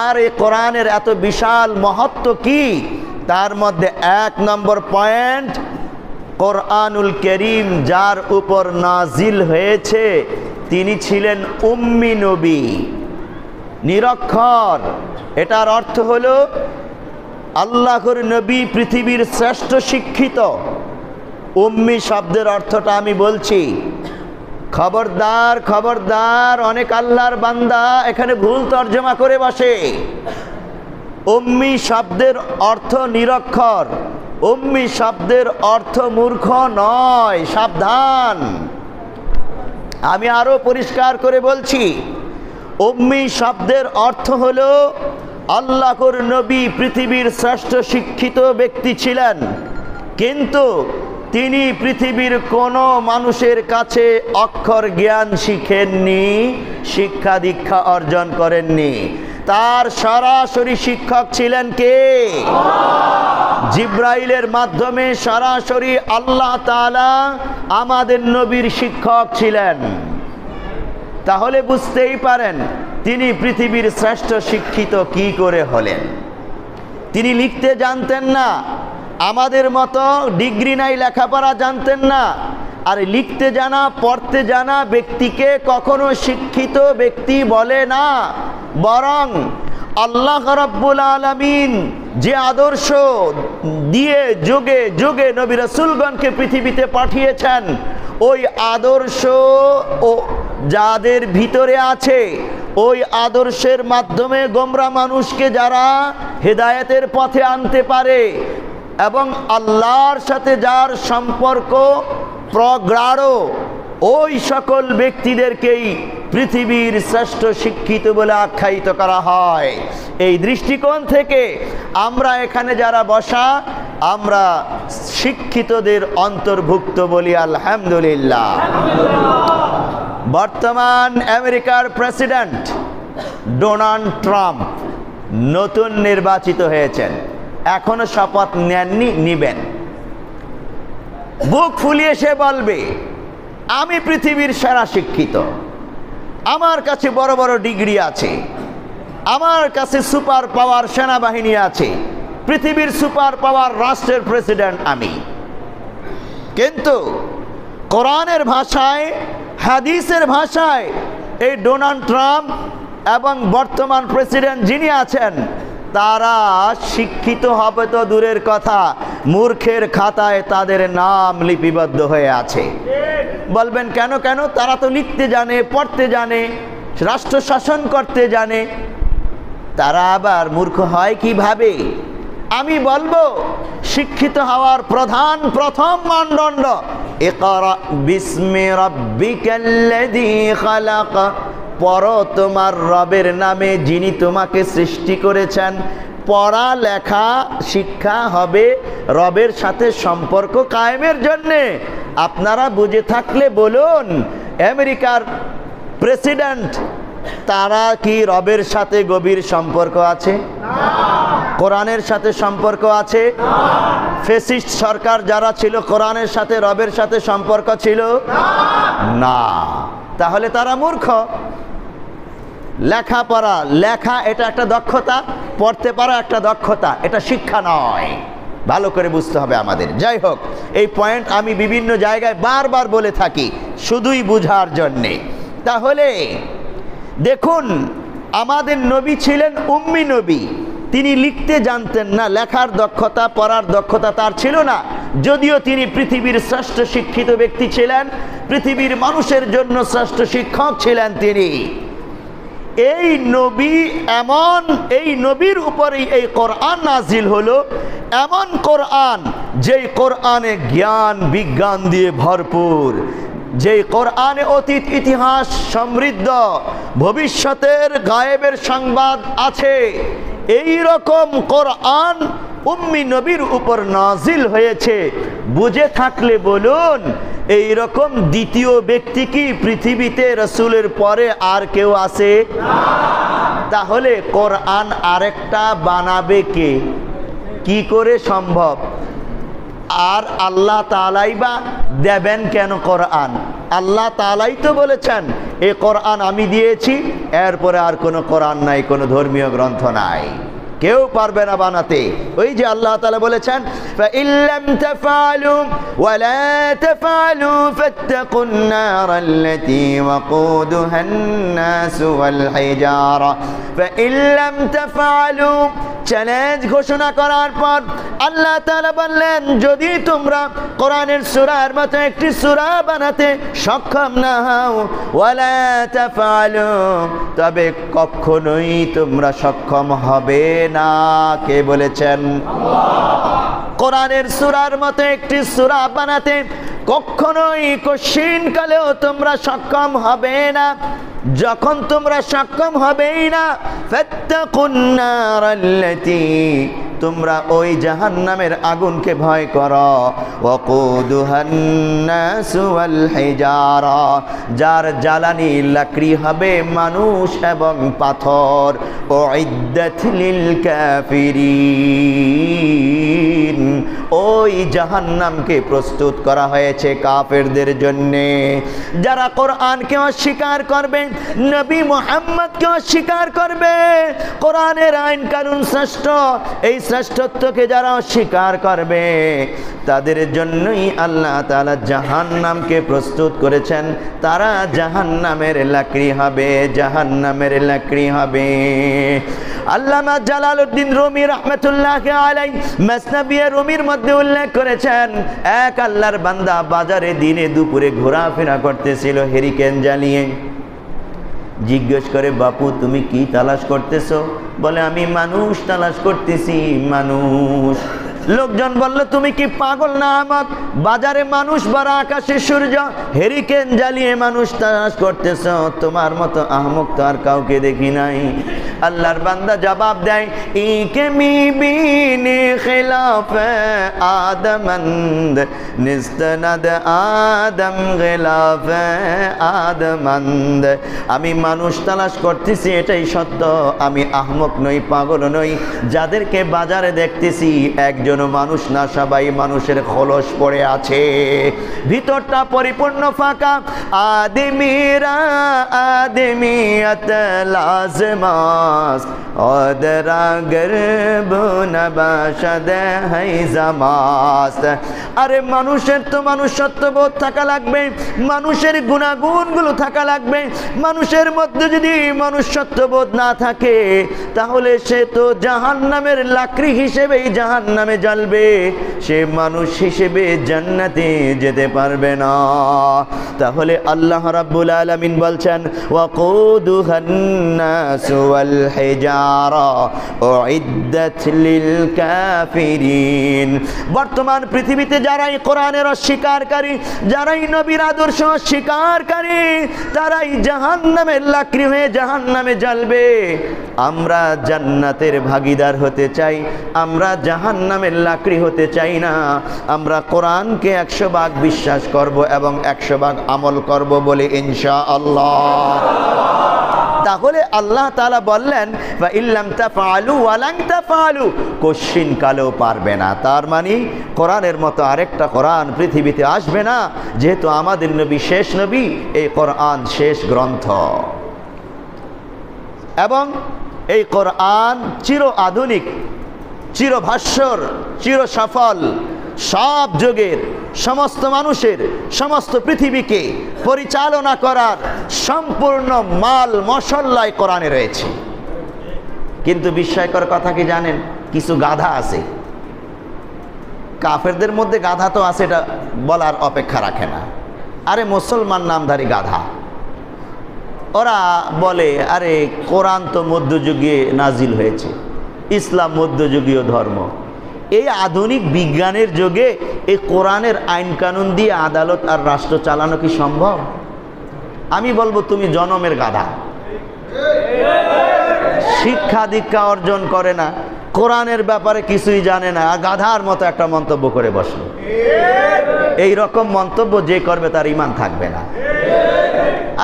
আর এই কোরআনের এত বিশাল মহত্ব কি? তার মধ্যে 1 নম্বর পয়েন্ট, কোরআনুল কারীম যার উপর নাজিল হয়েছে তিনি ছিলেন উম্মি নবী, নিরক্ষর। এটার অর্থ হলো আল্লাহর নবী পৃথিবীর শ্রেষ্ঠ শিক্ষিত। উম্মি শব্দের অর্থটা আমি বলছি, খবরদার খবরদার, অনেক আল্লাহর বান্দা এখানে ভুল তর্জমা করে বসে। উম্মি শব্দের অর্থ নিরক্ষর, উম্মি শব্দের অর্থ মূর্খ নয়, সাবধান। আমি আরো পরিষ্কার করে বলছি, উম্মি শব্দের অর্থ হলো আল্লাহর নবী পৃথিবীর শ্রেষ্ঠ শিক্ষিত ব্যক্তি ছিলেন, কিন্তু তিনি পৃথিবীর কোনো মানুষের কাছে অক্ষর জ্ঞান শিখেননি, শিক্ষা দীক্ষা অর্জন করেননি। তার সরাসরি শিক্ষক ছিলেন কে? জিব্রাইলের মাধ্যমে সরাসরি আল্লাহ তাআলা আমাদের নবীর শিক্ষক ছিলেন। তাহলে বুঝতেই পারেন তিনি পৃথিবীর শ্রেষ্ঠ শিক্ষিত কি করে হলেন। তিনি লিখতে জানতেন না, আমাদের মতো ডিগ্রি নাই, লেখাপড়া জানতেন না। আর লিখতে জানা পড়তে জানা ব্যক্তিকে কখনো শিক্ষিত ব্যক্তি বলে না, বরং আল্লাহ রাব্বুল আলামিন যে আদর্শ দিয়ে যুগে যুগে নবী রাসূলগণকে পৃথিবীতে পাঠিয়েছেন, ওই আদর্শ ও যাদের ভিতরে আছে, ওই আদর্শের মাধ্যমে গোমরা মানুষকে যারা হেদায়েতের পথে আনতে পারে এবং আল্লাহর সাথে যার সম্পর্ক প্রগাঢ়, ওই সকল ব্যক্তিদেরকেই পৃথিবীর শ্রেষ্ঠ শিক্ষিত বলে আখ্যায়িত করা হয়। এই দৃষ্টিকোণ থেকে আমরা এখানে যারা বসা, আমরা শিক্ষিতদের অন্তর্ভুক্ত বলি আলহামদুলিল্লাহ। বর্তমান আমেরিকার প্রেসিডেন্ট ডোনাল্ড ট্রাম্প নতুন নির্বাচিত হয়েছেন, এখনো শপথ নেননি, নিবেন। বুক ফুলিয়ে সে বলবে আমি পৃথিবীর সেরা শিক্ষিত, আমার কাছে বড় বড় ডিগ্রি আছে, আমার কাছে সুপার পাওয়ার সেনাবাহিনী আছে, পৃথিবীর সুপার পাওয়ার রাষ্ট্রের প্রেসিডেন্ট আমি। কিন্তু কোরআনের ভাষায়, হাদিসের ভাষায় এই ডোনাল্ড ট্রাম্প এবং বর্তমান প্রেসিডেন্ট যিনি আছেন, তারা শিক্ষিত হবে তো দূরের কথা, মূর্খের খাতায় তাদের নাম লিপিবদ্ধ হয়ে আছে। বলবেন কেন? কেন? তারা তো লিখতে জানে, পড়তে জানে, রাষ্ট্র শাসন করতে জানে, তারা আবার মূর্খ হয় কিভাবে? আমি বলবো শিক্ষিত হওয়ার প্রথম মানদণ্ড ইকরা বিসমি রাব্বিকাল্লাযী খালাক, পড়ো তোমার রবের নামে যিনি তোমাকে সৃষ্টি করেছেন। পড়া লেখা শিক্ষা হবে রবের সাথে সম্পর্ক কায়েমের জন্যে। আপনারা বুঝে থাকলে বলুন, আমেরিকার প্রেসিডেন্ট তারা কি রবের সাথে গভীর সম্পর্ক আছে? কোরআনের সাথে সম্পর্ক আছে? ফ্যাসিস্ট সরকার যারা ছিল, কোরআনের সাথে রবের সাথে সম্পর্ক ছিল না। তাহলে তারা মূর্খ। লেখাপড়া, লেখা এটা একটা দক্ষতা, পড়তে পারা একটা দক্ষতা, এটা শিক্ষা নয়। ভালো করে বুঝতে হবে আমাদের। যাই হোক, এই পয়েন্ট আমি বিভিন্ন জায়গায় বারবার বলে থাকি শুধুই বুঝার জন্যে। তাহলে দেখুন, আমাদের নবী ছিলেন উম্মি নবী, তিনি লিখতে জানতেন না, লেখার দক্ষতা পড়ার দক্ষতা তার ছিল না। যদিও তিনি পৃথিবীর শ্রেষ্ঠ শিক্ষিত ব্যক্তি ছিলেন, পৃথিবীর মানুষের জন্য শ্রেষ্ঠ শিক্ষক ছিলেন তিনি। এই নবী এমন, এই নবীর উপরেই এই কোরআন নাজিল হলো, এমন কোরআন যেই কোরআনে জ্ঞান বিজ্ঞান দিয়ে ভরপুর, যেই কোরআনে অতীত ইতিহাস সমৃদ্ধ, ভবিষ্যতের গায়েবের সংবাদ আছে। এই রকম কোরআন উম্মি নবীর উপর নাজিল হয়েছে। বুঝে থাকলে বলুন, এই রকম দ্বিতীয় ব্যক্তি কি পৃথিবীতে রাসূলের পরে আর কেউ আছে? তাহলে কোরআন আরেকটা বানাবে কে? কি করে সম্ভব? আর আল্লাহ তাআলাই বা দেবেন কেন কোরআন? আল্লাহ তাআলাই তো বলেছেন এই কোরআন আমি দিয়েছি, এরপরে আর কোনো কোরআন নাই, কোনো ধর্মীয় গ্রন্থ নাই। কেউ পারবে না বানাতে। ওই যে আল্লাহ তাআলা বলেছেন فَإِن لَّمْ تَفْعَلُوا وَلَا تَفْعَلُوا فَاتَّقُوا النَّارَ الَّتِي وَقُودُهَا النَّاسُ وَالْحِجَارَةُ فَإِن لَّمْ تَفْعَلُوا চ্যালেঞ্জ ঘোষণা করার পর আল্লাহ তাআলা বললেন, যদি তোমরা কোরআনের সূরার মতো একটি সূরা বানাতে সক্ষম না হও, ওয়ালা তাফআলু, তবে কখনোই তোমরা সক্ষম হবে না। কে বলেছেন? কোরআনের সূরার মতো একটি সূরা বানাতে কখনোই কশিন কালেও তোমরা সক্ষম হবে না। যখন তোমরা সক্ষম হবেই না, ফাত্তাকুন নারাল্লাতী, তোমরা ওই জাহান্নামের আগুনকে ভয় করো, ওয়াকুদুহান নাসু ওয়াল হিজারা, যার জ্বালানি লাকড়ি হবে মানুষ এবং পাথর। উইদ্দাত লিল কাফিরিন, ওই জাহান্নামকে প্রস্তুত করা হয়েছে কাফেরদের জন্য, যারা কোরআনকে অস্বীকার করবে, নবী মুহাম্মদকে অস্বীকার করবে। কোরআনের আইন কানুন শ্রেষ্ঠ, এই শ্রেষ্ঠত্বকে যারা অস্বীকার করবে তাদের জন্যই আল্লাহ তাআলা জাহান্নামকে প্রস্তুত করেছেন। তারা জাহান্নামের লাকড়ি হবে, জাহান্নামের লাকড়ি হবে। আল্লামা জালালউদ্দিন রুমি রাহমাতুল্লাহি আলাইহি মাসনাবিয়ে রুমির মধ্যে উল্লেখ করেছেন, এক আল্লাহর বান্দা বাজারে দিনে দুপুরে ঘোরাফেরা করতেছিল হেরিকেন জ্বালিয়ে। জিজ্ঞেস করে, বাপু তুমি কি তালাশ করতেছো? বলে, আমি মানুষ তালাশ করতেছি, মানুষ। লোকজন বলল, তুমি কি পাগল না আমার? বাজারে মানুষ ভরা, আকাশে সূর্য, হেরিকেন জ্বালিয়ে মানুষ তালাশ করতেছ? তোমার মতো আহমক তো আর কাউকে দেখি নাই। আল্লাহর বান্দা জবাব দেয়, ইকে মি বিনে খিলাফে আদমন্দ নিস্তনদ আদম খিলাফে আদমন্দ, আমি মানুষ তালাশ করতেছি, এটাই সত্য। আমি আহমক নই, পাগল নই। যাদেরকে বাজারে দেখতেছি একজন মানুষ না, সবাই মানুষের খোলস পড়ে আছে, ভিতরটা পরিপূর্ণ ফাঁকা। আদমিরা আদমিয়ত লাজমাস ওদরা গরব নবাশদ হাইজামাস। আরে মানুষের তো মানুষত্ববোধ থাকা লাগবে, মানুষের গুণাগুণগুলো থাকা লাগবে। মানুষের মধ্যে যদি মনুষ্যত্ববোধ না থাকে তাহলে সে তো জাহান্নামের লাকড়ি হিসেবেই জাহান্নামে জ্বলবে, সে মানুষ হিসেবে জান্নাতে যেতে পারবে না। তাহলে আল্লাহ রাব্বুল আলামিন বলছেন, ওয়াকুদুহান নাসু ওয়াল হিজারা উইদ্দাত লিল কাফিরিন। বর্তমান পৃথিবীতে যারাই কোরআনের অস্বীকারী, যারাই নবীর আদর্শ অস্বীকারী, তারাই জাহান্নামের লাকড়ি হয়ে জাহান্নামে জ্বলবে। আমরা জান্নাতের ভাগীদার হতে চাই, আমরা জাহান্নামের লাকড়ি হতে চাই না। আমরা কোরআনকে 100 ভাগ বিশ্বাস করব এবং 100 ভাগ আমল করব বলে ইনশাআল্লাহ। তাহলে আল্লাহ তাআলা বললেন, ফা ইল্লাম তাফআলু ওয়া লান তাফআলু, কোশ্চিন কালেও পারবে না। তার মানে কোরআনের মতো আরেকটা কোরআন পৃথিবীতে আসবে না, যেহেতু আমাদের নবী শেষ নবী, এই কোরআন শেষ গ্রন্থ। এবং এই কোরআন চির আধুনিক, চির ভাস্বর, চির সফল, সব যুগের সমস্ত মানুষের, সমস্ত পৃথিবীকে পরিচালনা করার সম্পূর্ণ মাল মশল্লায় কোরআনে রয়েছে। কিন্তু বিস্ময়কর কথা কি জানেন? কিছু গাধা আছে, কাফেরদের মধ্যে গাধা তো আছে, এটা বলার অপেক্ষা রাখে না। আরে মুসলমান নামধারী গাধা, ওরা বলে, আরে কোরআন তো মধ্যযুগে নাজিল হয়েছে, ইসলাম মধ্যযুগীয় ধর্ম। এই আধুনিক বিজ্ঞানের যুগে এই কোরআনের আইন কানুন দিয়ে আদালত আর রাষ্ট্র চালানো কি সম্ভব? আমি বলবো, তুমি জনমের গাধা, শিক্ষা দীক্ষা অর্জন করে না, কোরআনের ব্যাপারে কিছুই জানে না, গাধার মতো একটা মন্তব্য করে বসলো। এই রকম মন্তব্য যে করবে তার ঈমান থাকবে না।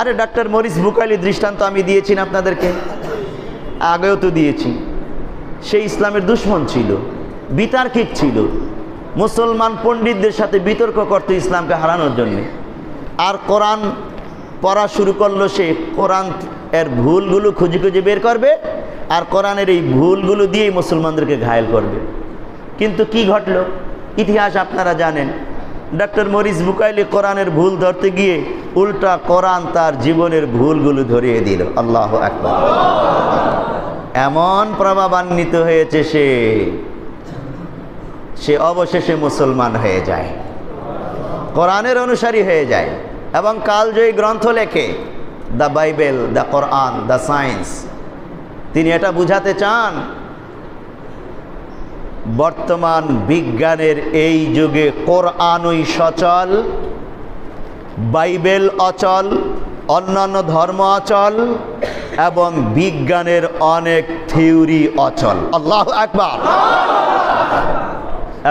আরে ডক্টর মরিস বুকাইলি দৃষ্টান্ত আমি দিয়েছি না আপনাদেরকে, আগেও তো দিয়েছি। সে ইসলামের দুশমন ছিল, বিতার্কিক ছিল, মুসলমান পণ্ডিতদের সাথে বিতর্ক করতো ইসলামকে হারানোর জন্য। আর কোরআন পড়া শুরু করলো, সে কোরআন এর ভুলগুলো খুঁজে খুঁজে বের করবে আর কোরআনের এই ভুলগুলো দিয়েই মুসলমানদেরকে ঘায়েল করবে। কিন্তু কি ঘটলো ইতিহাস আপনারা জানেন। ডক্টর মরিস বুকাইলি কোরআনের ভুল ধরতে গিয়ে উল্টা কোরআন তার জীবনের ভুলগুলো ধরিয়ে দিল। আল্লাহু আকবার। এমন প্রভাবান্বিত হয়েছে সে অবশেষে মুসলমান হয়ে যায়, কোরআনের অনুসারী হয়ে যায় এবং কালজয়ী গ্রন্থ লেখে, the Bible, the Quran, the science. তিনি এটা বুঝাতে চান বর্তমান বিজ্ঞানের এই যুগে কোরআনই সচল, বাইবেল অচল, অন্যান্য ধর্ম অচল এবং বিজ্ঞানের অনেক থিওরি অচল। আল্লাহু আকবার।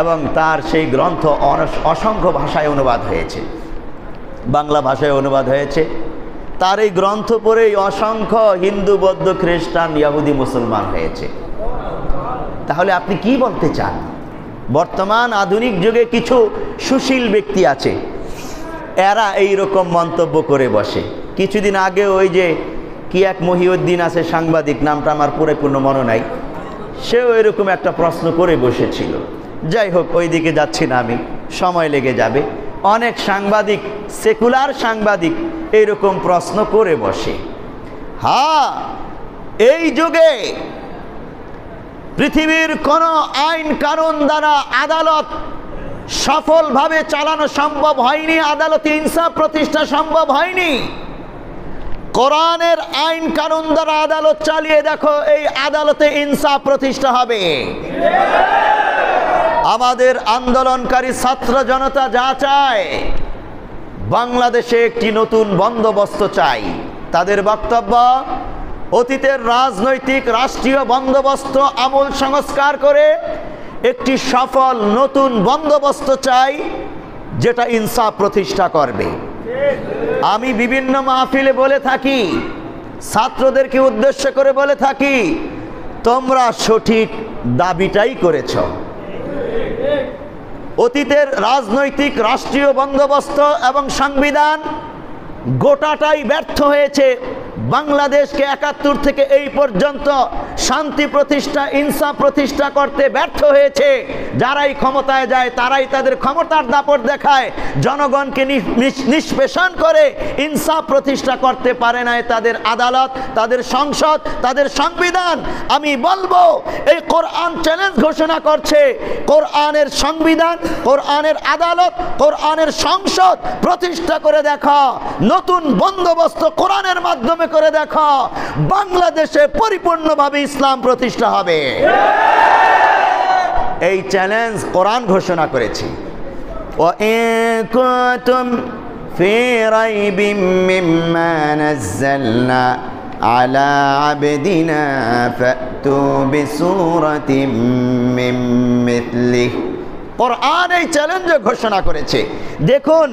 এবং তার সেই গ্রন্থ অসংখ্য ভাষায় অনুবাদ হয়েছে, বাংলা ভাষায় অনুবাদ হয়েছে। তার এই গ্রন্থ পড়েই অসংখ্য হিন্দু, বৌদ্ধ, খ্রিস্টান, ইহুদি মুসলমান হয়েছে। তাহলে আপনি কি বলতে চান? বর্তমান আধুনিক যুগে কিছু সুশীল ব্যক্তি আছে, এরা এই রকম মন্তব্য করে বসে। কিছুদিন আগে ওই যে কি এক মহিউদ্দিন আছে সাংবাদিক, নামটা আমার পরিপূর্ণ মনে নাই, সেও এরকম একটা প্রশ্ন করে বসেছিল। যাই হোক, ওই দিকে যাচ্ছি না আমি, সময় লেগে যাবে। অনেক সাংবাদিক, সেকুলার সাংবাদিক এইরকম প্রশ্ন করে বসে। হ্যাঁ, এই যুগে পৃথিবীর কোন আইন কানুন দ্বারা আদালত সফলভাবে চালানো সম্ভব হয়নি, আদালতে ইনসাফ প্রতিষ্ঠা সম্ভব হয়নি। কোরআনের আইন কানুন দ্বারা আদালত চালিয়ে দেখো, এই আদালতে ইনসাফ প্রতিষ্ঠা হবে। আমাদের আন্দোলনকারী ছাত্র জনতা যা চায়, বাংলাদেশে একটি নতুন বন্দোবস্ত চাই। তাদের বক্তব্য, অতীতের রাজনৈতিক রাষ্ট্রীয় বন্দোবস্ত আমূল সংস্কার করে একটি সফল নতুন বন্দোবস্ত চাই, যেটা ইনসাফ প্রতিষ্ঠা করবে। আমি বিভিন্ন মাহফিলে বলে থাকি, ছাত্রদেরকে উদ্দেশ্য করে বলে থাকি, তোমরা সঠিক দাবিটাই করেছ। অতীতের রাজনৈতিক রাষ্ট্রীয় বন্দোবস্ত এবং সংবিধান গোটাটাই ব্যর্থ হয়েছে। বাংলাদেশকে ৭১ থেকে এই পর্যন্ত শান্তি প্রতিষ্ঠা, ইনসাফ প্রতিষ্ঠা করতে ব্যর্থ হয়েছে। যারাই ক্ষমতায় যায় তারাই তাদের ক্ষমতার দাপট দেখায়, জনগণকে নিষ্পেষণ করে ইনসাফ প্রতিষ্ঠা করতে পারে নাই তাদের আদালত, তাদের সংসদ, তাদের সংবিধান। আমি বলবো, এই কোরআন চ্যালেঞ্জ ঘোষণা করছে, কোরআনের সংবিধান, কোরআনের আদালত, কোরআনের সংসদ প্রতিষ্ঠা করে দেখা, নতুন বন্দোবস্ত কোরআনের মাধ্যমে করে দেখা, বাংলাদেশে পরিপূর্ণভাবে ইসলাম প্রতিষ্ঠা হবে। এই চ্যালেঞ্জ কোরআন ঘোষণা করেছে। وَإِن كُنتُمْ فِي رَيْبٍ مِّمَّا نَزَّلْنَا عَلَى عَبْدِنَا فَأْتُوا بِسُورَةٍ مِّن مِّثْلِهِ। কোরআন এই চ্যালেঞ্জ ঘোষণা করেছে। দেখুন,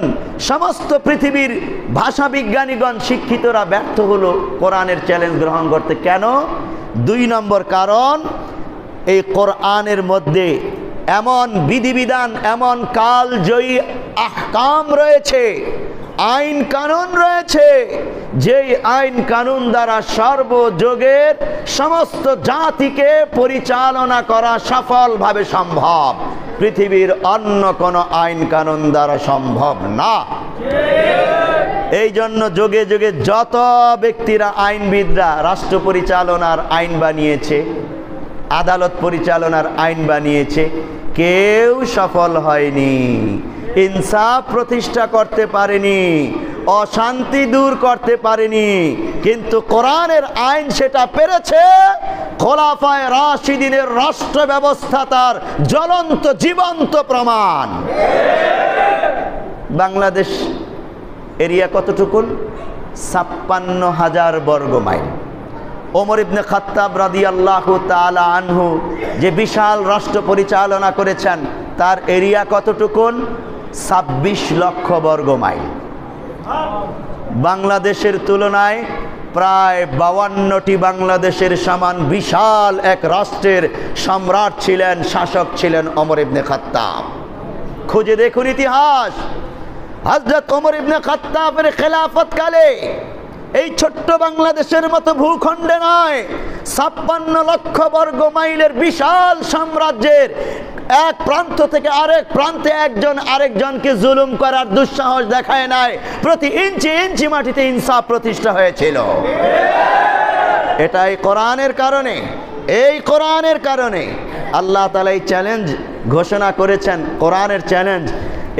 সমস্ত পৃথিবীর ভাষা বিজ্ঞানীগণ, শিক্ষিতরা ব্যর্থ হলো কোরআনের চ্যালেঞ্জ গ্রহণ করতে। কেন? ২ নম্বর কারণ, এই কোরআনের মধ্যে এমন বিধিবিধান, এমন কালজয়ী আহকাম রয়েছে, আইন কানুন রয়েছে, যেই আইন কানুন দ্বারা সর্বযুগের সমস্ত জাতিকে পরিচালনা করা সফলভাবে সম্ভব। পৃথিবীর অন্য কোনো আইন কানুন দ্বারা সম্ভব না। এই জন্য যুগে যুগে যত ব্যক্তিরা, আইনবিদরা রাষ্ট্র পরিচালনার আইন বানিয়েছে, আদালত পরিচালনার আইন বানিয়েছে, কেউ সফল হয়নি, ইনসাফ প্রতিষ্ঠা করতে পারেনি, অশান্তি দূর করতে পারেনি। কিন্তু কোরআনের আইন সেটা পেরেছে। খোলাফায়ে রাশিদিনের রাষ্ট্র ব্যবস্থা তার জ্বলন্ত জীবন্ত প্রমাণ। বাংলাদেশ এরিয়া কতটুকু? ৫৬,০০০ বর্গ মাইল। ওমর ইবনে খাত্তাব রাদিয়াল্লাহু তাআলা আনহু যে বিশাল রাষ্ট্র পরিচালনা করেছেন, তার এরিয়া কতটুকু? ২৬ লক্ষ বর্গ মাইল। বাংলাদেশের তুলনায় প্রায় ৫২টি বাংলাদেশের সমান বিশাল এক রাষ্ট্রের সম্রাট ছিলেন, শাসক ছিলেন ওমর ইবনে খাত্তাব। খুঁজে দেখুন ইতিহাস। হযরত ওমর ইবনে খাত্তাবের খেলাফত কালে এই ছোট্ট বাংলাদেশের মতো ভূখণ্ডে নয়, 56 লক্ষ বর্গ মাইলের বিশাল সাম্রাজ্যের এক প্রান্ত থেকে আরেক প্রান্তে একজন আরেকজনকে জুলুম করার দুঃসাহস দেখায় নাই। প্রতি ইঞ্চি ইঞ্চি মাটিতে ইনসাফ প্রতিষ্ঠা হয়েছিল। এটাই কোরআনের কারণে, এই কোরআনের কারণে আল্লাহ তাআলা এই চ্যালেঞ্জ ঘোষণা করেছেন, কোরআনের চ্যালেঞ্জ।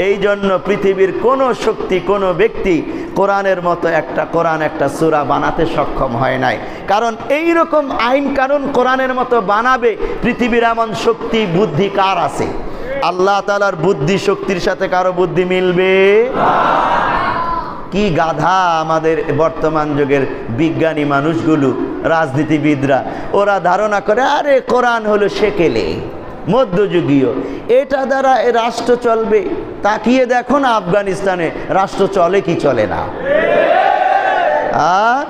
এই জন্য পৃথিবীর কোনো শক্তি, কোনো ব্যক্তি কোরআনের মতো কোরআন একটা সূরা বানাতে সক্ষম হয় নাই। কারণ এই রকম আইন কানুন কোরআনের মতো বানাবে পৃথিবীর এমন শক্তি বুদ্ধি কার আছে? আল্লাহ তাআলার বুদ্ধি শক্তির সাথে কারো বুদ্ধি মিলবে? কি গাধা আমাদের বর্তমান যুগের বিজ্ঞানী মানুষগুলো, রাজনীতিবিদরা। ওরা ধারণা করে আরে কোরআন হলো সেকেলে, মধ্যযুগীয়, এটা দ্বারা এ রাষ্ট্র চলবে। তাকিয়ে দেখো না আফগানিস্তানে রাষ্ট্র চলে কি চলে না। আর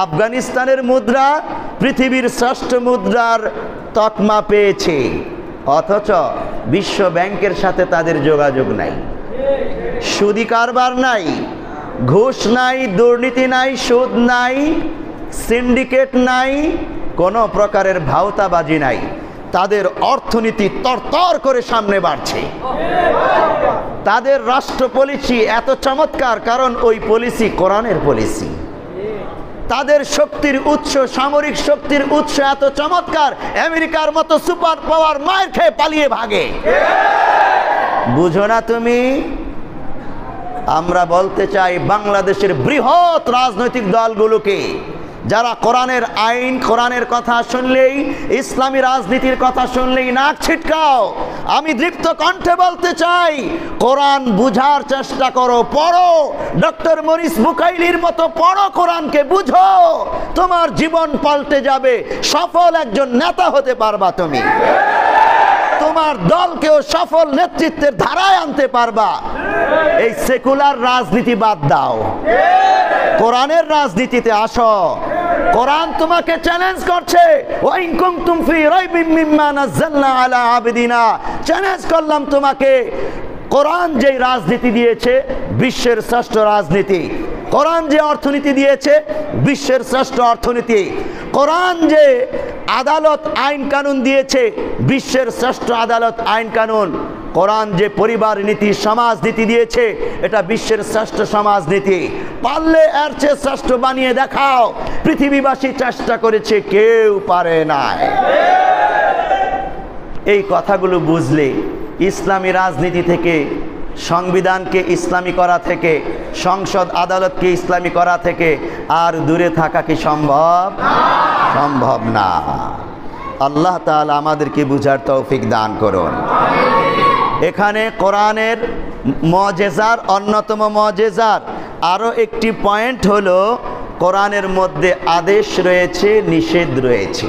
আফগানিস্তানের মুদ্রা পৃথিবীর শ্রেষ্ঠ মুদ্রার তকমা পেয়েছে, অথচ বিশ্ব ব্যাংকের সাথে তাদের যোগাযোগ নাই, সুদি কারবার নাই, ঘুষ নাই, দুর্নীতি নাই, সুদ নাই, সিন্ডিকেট নাই, কোনো প্রকারের ভাওতাবাজি নাই। তাদের অর্থনীতি তরতর করে সামনে বাড়ছে। তাদের রাষ্ট্র পলিসি এত চমৎকার, কারণ ওই পলিসি কোরআনের পলিসি। তাদের শক্তির উৎস, সামরিক শক্তির উৎস এত চমৎকার, আমেরিকার মতো সুপার পাওয়ার মার খেয়ে পালিয়ে ভাগে। বুঝো না তুমি? আমরা বলতে চাই বাংলাদেশের বৃহৎ রাজনৈতিক দলগুলোকে, যারা কোরআনের আইন, কোরআনের কথা শুনলেই, ইসলামী রাজনীতির কথা শুনলেই নাক ছিটকাও, আমি দীপ্ত কণ্ঠে বলতে চাই, কোরআন বুঝার চেষ্টা করো, পড়ো। ডক্টর মরিস বুকাইলির মতো পড়ো, কোরআনকে বুঝো, তোমার জীবন পাল্টে যাবে, সফল একজন নেতা হতে পারবা তুমি, তোমার দলকেও সফল নেতৃত্বের ধারায় আনতে পারবা। এই সেকুলার রাজনীতি বাদ দাও, কোরআনের রাজনীতিতে আসো। কোরআন তোমাকে চ্যালেঞ্জ করছে, ওয়া ইন কুনতুম ফি রাইবিম মিম্মা নাযালনা আলা আবদিনা। চ্যালেঞ্জ করলাম তোমাকে। কোরআন যে রাজনীতি দিয়েছে বিশ্বের শ্রেষ্ঠ রাজনীতি, কোরআন যে অর্থনীতি দিয়েছে বিশ্বের শ্রেষ্ঠ অর্থনীতি, কোরআন যে আদালত আইন কানুন দিয়েছে বিশ্বের শ্রেষ্ঠ আদালত আইন কানুন, কোরআন যে পরিবার নীতি, সমাজ নীতি দিয়েছে এটা বিশ্বের শ্রেষ্ঠ সমাজনীতি। পারলে এর চেয়ে শ্রেষ্ঠ বানিয়ে দেখাও। পৃথিবীবাসী চেষ্টা করেছে, কেউ পারে নাই। এই কথাগুলো বুঝলে ইসলামী রাজনীতি থেকে, সংবিধানকে ইসলামী করা থেকে, সংসদ আদালতকে ইসলামী করা থেকে আর দূরে থাকা কি সম্ভব? সম্ভব না। আল্লাহ তাআলা আমাদেরকে বুঝার তৌফিক দান করুন। এখানে কোরআনের মুজিজার, অন্যতম মুজিজার আরও একটি পয়েন্ট হলো, কোরআনের মধ্যে আদেশ রয়েছে, নিষেধ রয়েছে।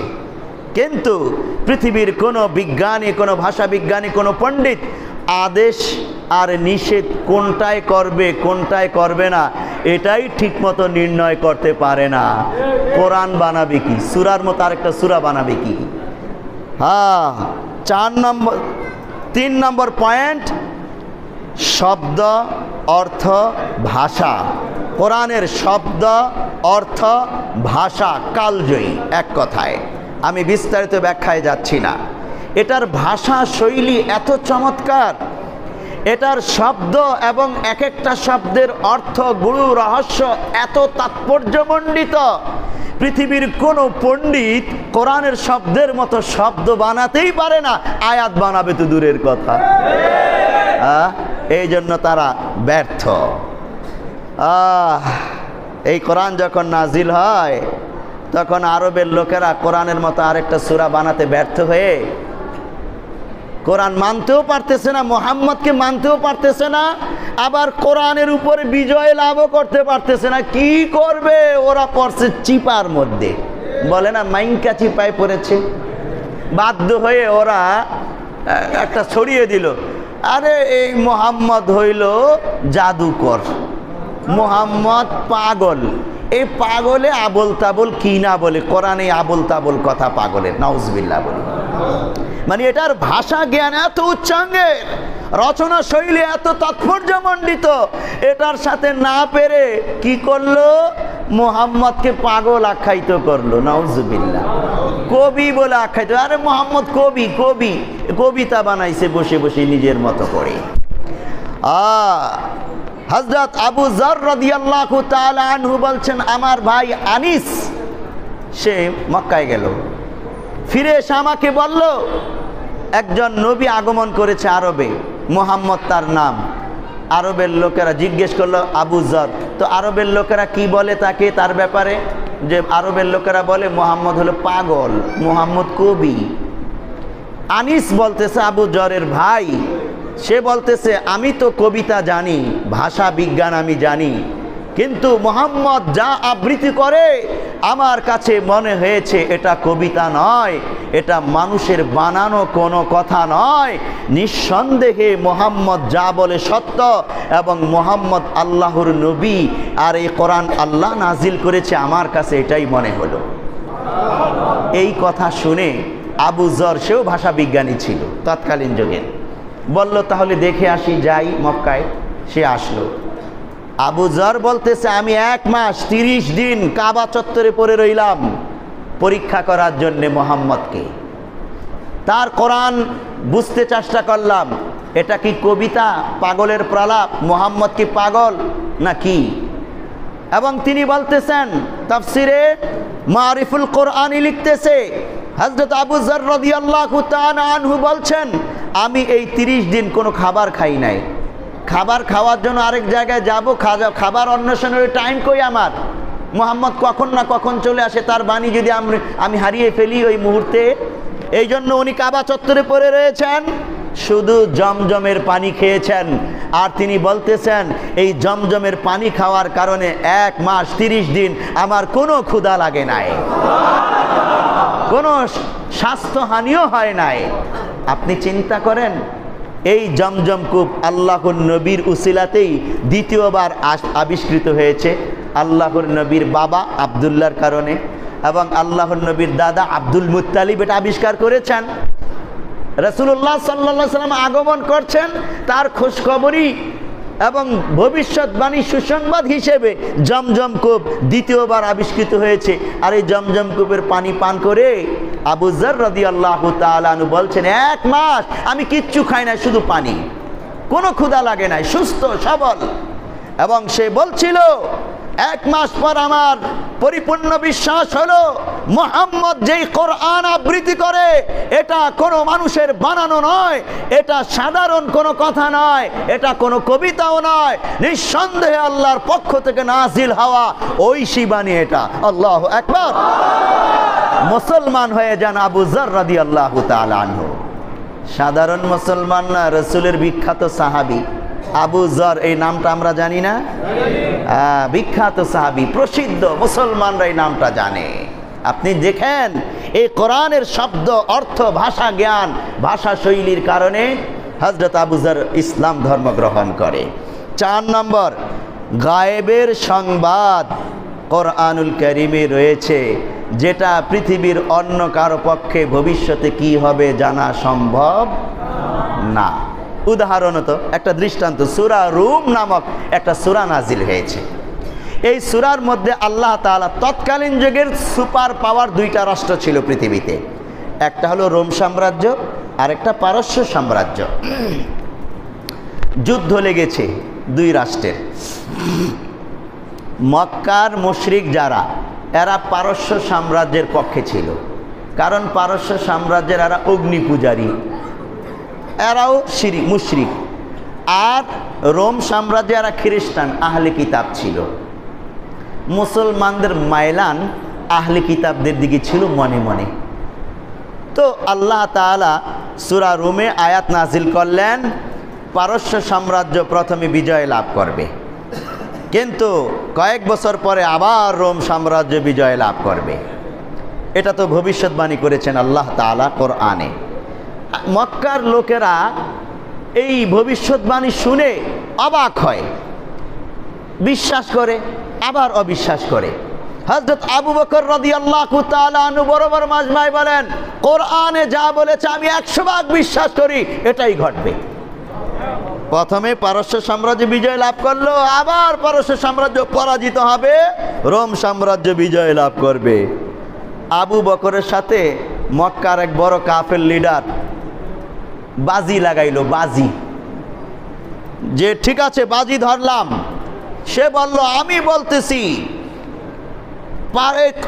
কিন্তু পৃথিবীর কোনো বিজ্ঞানী, কোনো ভাষা বিজ্ঞানী, কোনো পণ্ডিত আদেশ আর নিষেধ কোনটায় করবে কোনটায় করবে না এটাই ঠিকমতো নির্ণয় করতে পারে না। কোরআন বানাবে কি? সূরার মতো আরেকটা সূরা বানাবে কি? হ্যাঁ, 3 নম্বর পয়েন্ট, শব্দ, অর্থ, ভাষা। কোরআনের শব্দ, অর্থ, ভাষা কালজয়ী। এক কথায়, আমি বিস্তারিত ব্যাখ্যায় যাচ্ছি না। এটার ভাষা শৈলী এত চমৎকার, এটার শব্দ এবং এক একটা শব্দের অর্থ, গুরু, রহস্য এত তাৎপর্যমণ্ডিত, পৃথিবীর কোনো পণ্ডিত কোরআনের শব্দের মতো শব্দ বানাতেই পারে না, আয়াত বানাবে তো দূরের কথা। এই জন্য তারা ব্যর্থ। এই কোরআন যখন নাজিল হয় তখন আরবের লোকেরা কোরআনের মতো আরেকটা সূরা বানাতে ব্যর্থ হয়ে কোরআন মানতেও পারতেছে না, মুহাম্মদকে মানতেও পারতেছে না, আবার কোরআনের উপরে বিজয় লাভও করতে পারতেছে না। কি করবে? ওরা পড়ছে চিপার মধ্যে, বলে না মাইনকা চিপায় পড়েছে। বাধ্য হয়ে ওরা একটা ছড়িয়ে দিল, আরে এই মুহাম্মদ হইল জাদুকর, মুহাম্মদ পাগল। এই পাগলে আবল তাবল কি না বলে, কোরআনে আবল তাবল কথা পাগলের, নাউজুবিল্লাহ বলে। মানে এটার ভাষা জ্ঞান এত উচ্চাঙ্গের, রচনা শৈলী এত তাৎপর্যমণ্ডিত, এটার সাথে না পেরে কি করলো? মুহাম্মদকে পাগল আখ্যায়িত করলো, নাউজুবিল্লাহ। কবি বলে আখ্যায়িত। আরে মোহাম্মদ কবি, কবি কবিতা বানাইছে বসে বসে নিজের মতো করে। হযরত আবু যর রাদিয়াল্লাহু তাআলা আনহু বলছেন, আমার ভাই আনিস সে মক্কায় গেল, ফিরে এসে আমাকে বলল একজন নবী আগমন করেছে আরবে, মোহাম্মদ তার নাম। আরবের লোকেরা জিজ্ঞেস করলো আবু যর, তো আরবের লোকেরা কি বলে তাকে, তার ব্যাপারে? যে আরবের লোকেরা বলে মোহাম্মদ হলো পাগল, মোহাম্মদ কবি। আনিস বলতেছে আবু যরের ভাই, সে বলতেছে আমি তো কবিতা জানি, ভাষা বিজ্ঞান আমি জানি, কিন্তু মোহাম্মদ যা আবৃত্তি করে আমার কাছে মনে হয়েছে এটা কবিতা নয়, এটা মানুষের বানানো কোনো কথা নয়। নিঃসন্দেহে মোহাম্মদ যা বলে সত্য, এবং মোহাম্মদ আল্লাহর নবী, আর এই কোরআন আল্লাহ নাজিল করেছে, আমার কাছে এটাই মনে হলো। এই কথা শুনে আবু যর, সেও ভাষা বিজ্ঞানী ছিল তৎকালীন যুগে, বলল তাহলে দেখে আসি, যাই মক্কায়। সে আসলো। আবু যর বলতেছে আমি 1 মাস 30 দিন কাবা চত্বরে পড়ে রইলাম পরীক্ষা করার জন্যে মোহাম্মদকে। তার কোরআন বুঝতে চেষ্টা করলাম, এটা কি কবিতা, পাগলের প্রলাপ, মোহাম্মদ কি পাগল নাকি? এবং তিনি বলতেছেন, তাফসিরে মারিফুল কোরআনি লিখতেছে, হযরত আবু যর রাদিয়াল্লাহু তাআলা আনহু বলছেন আমি এই 30 দিন কোনো খাবার খাই নাই। খাবার খাওয়ার জন্য আরেক জায়গায় যাব, খাবার অন্বেষণের টাইম কই আমার? মোহাম্মদ কখন না কখন চলে আসে, তার বাণী যদি আমি হারিয়ে ফেলি ওই মুহূর্তে। এই জন্য উনি কাবা চত্বরে পড়ে রয়েছেন, শুধু জমজমের পানি খেয়েছেন। আর তিনি বলতেছেন এই জমজমের পানি খাওয়ার কারণে 1 মাস 30 দিন আমার কোনো ক্ষুধা লাগে নাই, কোনো স্বাস্থ্যহানিও হয় নাই। আপনি চিন্তা করেন, এই জমজম কূপ আল্লাহর নবীর উসিলাতেই দ্বিতীয়বার আবিষ্কৃত হয়েছে। আল্লাহর নবীর বাবা আব্দুল্লাহর কারণে, এবং আল্লাহর নবীর দাদা আব্দুল মুত্তালিব এটা আবিষ্কার করেছেন। রাসূলুল্লাহ সাল্লাল্লাহু আলাইহি ওয়াসাল্লাম আগমন করছেন, তার খোঁজখবরই এবং ভবিষ্যৎবাণী সুসংবাদ হিসেবে জমজম কূপ দ্বিতীয়বার আবিষ্কৃত হয়েছে। আর এই জমজম কূপের পানি পান করে আবু যর রাদিয়াল্লাহু তাআলা আনহু বলছেন 1 মাস আমি কিচ্ছু খাই না, শুধু পানি, কোনো ক্ষুধা লাগে নাই, সুস্থ সবল। এবং সে বলছিল 1 মাস পর আমার পরিপূর্ণ বিশ্বাস হলো মুহাম্মদ যেই কোরআন আবৃত্তি করে এটা কোনো মানুষের বানানো নয়, এটা সাধারণ কোনো কথা নয়, এটা কোনো কবিতাও নয়, নিঃসন্দেহে আল্লাহর পক্ষ থেকে নাজিল হওয়া ঐশী বাণী এটা। আল্লাহু আকবার। মুসলমান হয়ে যান আবু যর রাদিয়াল্লাহু তাআলা আনহু। সাধারণ মুসলমান না, রাসূলের বিখ্যাত সাহাবী আবু যর, এই নামটা আমরা জানি না? বিখ্যাত সাহাবী, প্রসিদ্ধ, মুসলমানরা এই নামটা জানে। আপনি দেখেন এই কোরআনের শব্দ, অর্থ, ভাষা জ্ঞান, ভাষা শৈলীর কারণে হযরত আবু যর ইসলাম ধর্ম গ্রহণ করে। 4 নম্বর, গায়েবের সংবাদ কোরআনুল কারীমে রয়েছে, যেটা পৃথিবীর অন্য কারো পক্ষে ভবিষ্যতে কি হবে জানা সম্ভব না। উদাহরণত একটা দৃষ্টান্ত, সূরা রুম নামক একটা সূরা নাজিল হয়েছে। এই সূরার মধ্যে আল্লাহ তাআলা তৎকালীন যুগের সুপার পাওয়ার 2টা রাষ্ট্র ছিল পৃথিবীতে, একটা হলো রোম সাম্রাজ্য আর একটা পারস্য সাম্রাজ্য। যুদ্ধ লেগেছে 2 রাষ্ট্রের। মক্কার মুশরিক যারা, এরা পারস্য সাম্রাজ্যের পক্ষে ছিল, কারণ পারস্য সাম্রাজ্যের এরা অগ্নি পূজারী, এরাও মুশরিক। আর রোম সাম্রাজ্যে এরা খ্রিস্টান, আহলে কিতাব ছিল। মুসলমানদের মাইলান আহলে কিতাবদের দিকে ছিল মনে মনে। তো আল্লাহ তাআলা সূরা রুমে আয়াত নাজিল করলেন, পারস্য সাম্রাজ্য প্রথমে বিজয় লাভ করবে, কিন্তু কয়েক বছর পরে আবার রোম সাম্রাজ্য বিজয় লাভ করবে। এটা তো ভবিষ্যৎবাণী করেছেন আল্লাহ তাআলা কোরআনে। মক্কার লোকেরা এই ভবিষ্যৎবাণী শুনে অবাক হয়, বিশ্বাস করে, আবার অবিশ্বাস করে। হযরত আবু বকর রাদিয়াল্লাহু তাআলা আনহু বড় বড় মাজমায় বলেন, কোরআনে যা বলেছে আমি 100 ভাগ বিশ্বাস করি, এটাই ঘটবে। প্রথমে পারস্য সাম্রাজ্য বিজয় লাভ করলো, আবার পারস্য সাম্রাজ্য পরাজিত হবে, রোম সাম্রাজ্য বিজয় লাভ করবে। আবু বকরের সাথে মক্কার এক বড় কাফের লিডার বাজি লাগাইলো, বাজি, যে ঠিক আছে বাজি ধরলাম। সে বলল আমি বলতেছি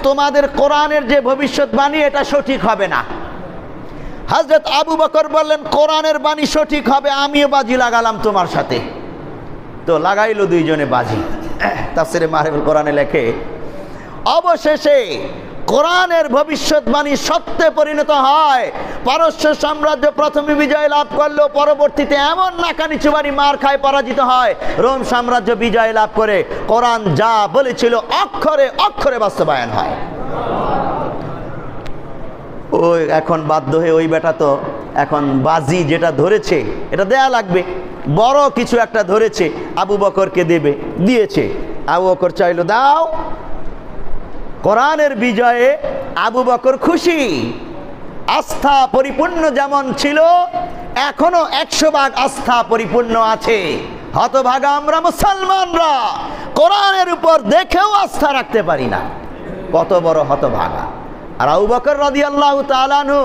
তোমাদের কোরআনের যে ভবিষ্যৎবাণী এটা সঠিক হবে না। হযরত আবু বকর বললেন কোরআনের বাণী সঠিক হবে, আমিও বাজি লাগালাম তোমার সাথে। তো লাগাইলো দুইজনে বাজি। তাফসিরে মারিফুল কোরআনে লেখে অবশেষে কোরআনের ভবিষ্যৎবাণী সত্যে পরিণত হয়। পারস্য সাম্রাজ্য প্রথমে বিজয় লাভ করলো, পরবর্তীতে এমন নাকানি চুবানি মার খায় পরাজিত হয়। রোম সাম্রাজ্য বিজয় লাভ করে কোরআন যা বলেছিল অক্ষরে অক্ষরে বাস্তবায়ন হয়। ওই এখন বাধ্য হয়ে ওই বেটা তো এখন বাজি যেটা ধরেছে এটা দেয়া লাগবে, বড় কিছু একটা ধরেছে, আবু বকরকে দেবে, দিয়েছে। আবু বকর চাইলো দাও। কোরআনের বিজয়ে আবু বকর খুশি, আস্থা পরিপূর্ণ যেমন ছিল এখনো 100 ভাগ আস্থা পরিপূর্ণ আছে। হতভাগা আমরা মুসলমানরা কোরআনের উপর দেখেও আস্থা রাখতে পারি না, কত বড় হতভাগা। আর আবু বকর রাদিয়াল্লাহু তাআলা আনহু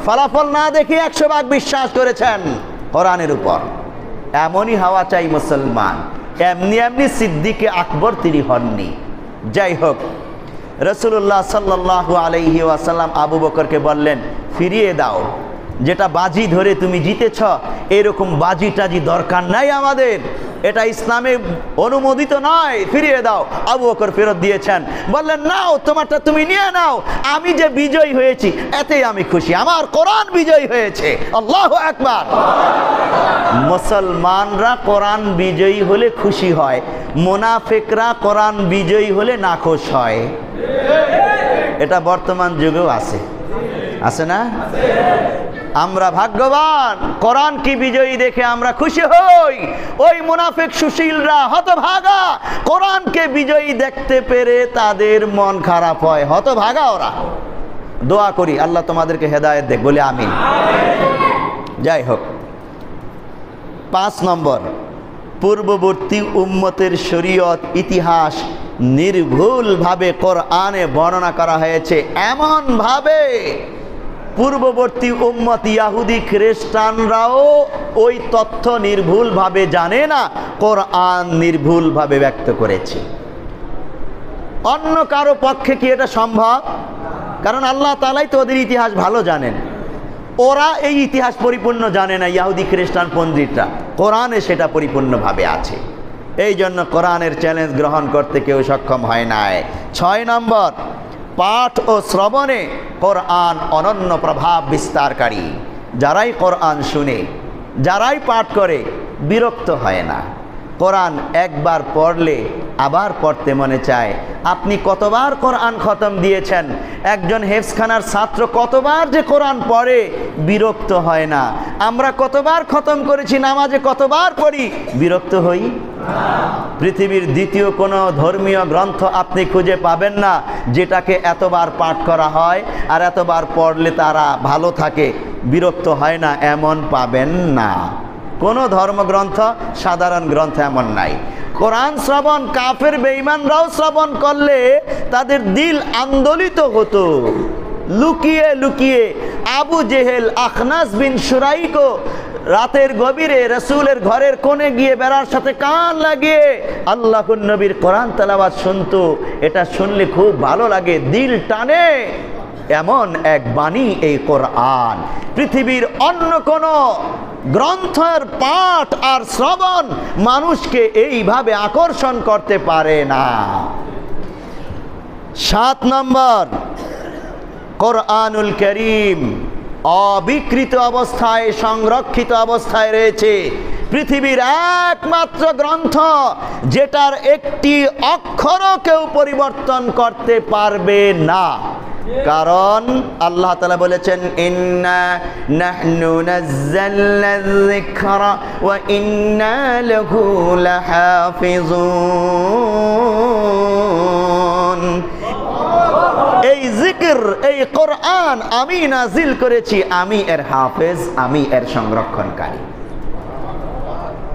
ফলাফল না দেখে 100 ভাগ বিশ্বাস করেছেন কোরআনের উপর। এমনই হওয়া চাই মুসলমান, এমনি এমনি সিদ্দিকে আকবর তিনি হননি। যাই হোক, রাসূলুল্লাহ সাল্লাল্লাহু আলাইহি ওয়াসাল্লাম আবু বকরকে বললেন ফিরিয়ে দাও, যেটা বাজি ধরে তুমি জিতেছ এরকম বাজি টাজি দরকার নাই আমাদের, এটা ইসলামে অনুমোদিত নয়, ফিরিয়ে দাও। আবু বকর ফেরত দিয়েছেন, বললেন নাও তোমারটা তুমি নিয়ে নাও, আমি যে বিজয়ী হয়েছি এতেই আমি খুশি, আমার কোরআন বিজয়ী হয়েছে। আল্লাহু আকবার। মুসলমানরা কোরআন বিজয়ী হলে খুশি হয়, মুনাফিকরা কোরআন বিজয়ী হলে নাখোশ হয়। এটা বর্তমান যুগেও আছে, আছে না? আমরা ভাগ্যবান, কোরআন কি বিজয়ী দেখে আমরা খুশি হই। ওই মুনাফিক সুশীলরা হতভাগা, কোরআনকে বিজয়ী দেখতে পেরে তাদের মন খারাপ হয়, হতভাগা ওরা। দোয়া করি আল্লাহ তোমাদেরকে হেদায়েত দেখ, বলে আমিন। যাই হোক, 5 নম্বর, পূর্ববর্তী উম্মতের শরীয়ত ইতিহাস নির্ভুলভাবে কোরআনে বর্ণনা করা হয়েছে, এমন ভাবে পূর্ববর্তী উম্মত ইহুদি খ্রিস্টানরাও ওই তথ্য নির্ভুলভাবে জানে না, কোরআন নির্ভুলভাবে ব্যক্ত করেছে। অন্য কারো পক্ষে কি এটা সম্ভব? কারণ আল্লাহ তাআলাই তো ওদের ইতিহাস ভালো জানেন, ওরা এই ইতিহাস পরিপূর্ণ জানে না, ইহুদি খ্রিস্টান পণ্ডিতরা, কোরআনে সেটা পরিপূর্ণভাবে আছে। এই জন্য কোরআনের চ্যালেঞ্জ গ্রহণ করতে কেউ সক্ষম হয় নাই। 6 নম্বর, পাঠ ও শ্রবণে কোরআন অনন্য প্রভাব বিস্তারকারী। যারাই কোরআন শুনে, যারাই পাঠ করে বিরক্ত হয় না। কোরআন একবার পড়লে আবার পড়তে মনে চায়। আপনি কতবার কোরআন খতম দিয়েছেন, একজন হেফজখানার ছাত্র কতবার যে কোরআন পড়ে বিরক্ত হয় না। আমরা কতবার খতম করেছি, নামাজে কতবার পড়ি, বিরক্ত হই? পৃথিবীর দ্বিতীয় কোনো ধর্মীয় গ্রন্থ আপনি খুঁজে পাবেন না যেটাকে এতবার পাঠ করা হয় আর এতবার পড়লে তারা ভালো থাকে, বিরক্ত হয় না, এমন পাবেন না। কোনো ধর্মগ্রন্থ, সাধারণ গ্রন্থ এমন নাই। কোরআন শ্রবণ কাফের বেঈমানরাও শ্রবণ করলে তাদের দিল আন্দোলিত হতো। লুকিয়ে লুকিয়ে আবু জেহেল আখনাস বিন শুরাইকও রাতের গভীরে রাসূলের ঘরের কোণে গিয়ে বেড়ার সাথে কান লাগিয়ে আল্লাহর নবীর কোরআন তেলাওয়াত শুনতো। এটা শুনলে খুব ভালো লাগে, দিল টানে, এমন এক বাণী এই কোরআন। পৃথিবীর অন্য কোনো গ্রন্থের পাঠ আর শ্রবণ মানুষকে এইভাবে আকর্ষণ করতে পারে না। 7 নম্বর, কোরআনুল কারীম অবিকৃত অবস্থায়, সংরক্ষিত অবস্থায় রয়েছে। পৃথিবীর একমাত্র গ্রন্থ যেটার একটি অক্ষরও কেউ পরিবর্তন করতে পারবে না। কারণ আল্লাহ তাআলা বলেছেন ইন্না নাহনু নাযালনা যিকরা ওয়া ইন্না লাহু লাহাফিজুন। এই জিকির, এই কোরআন আমি নাজিল করেছি, আমি এর হাফেজ, আমি এর সংরক্ষণকারী।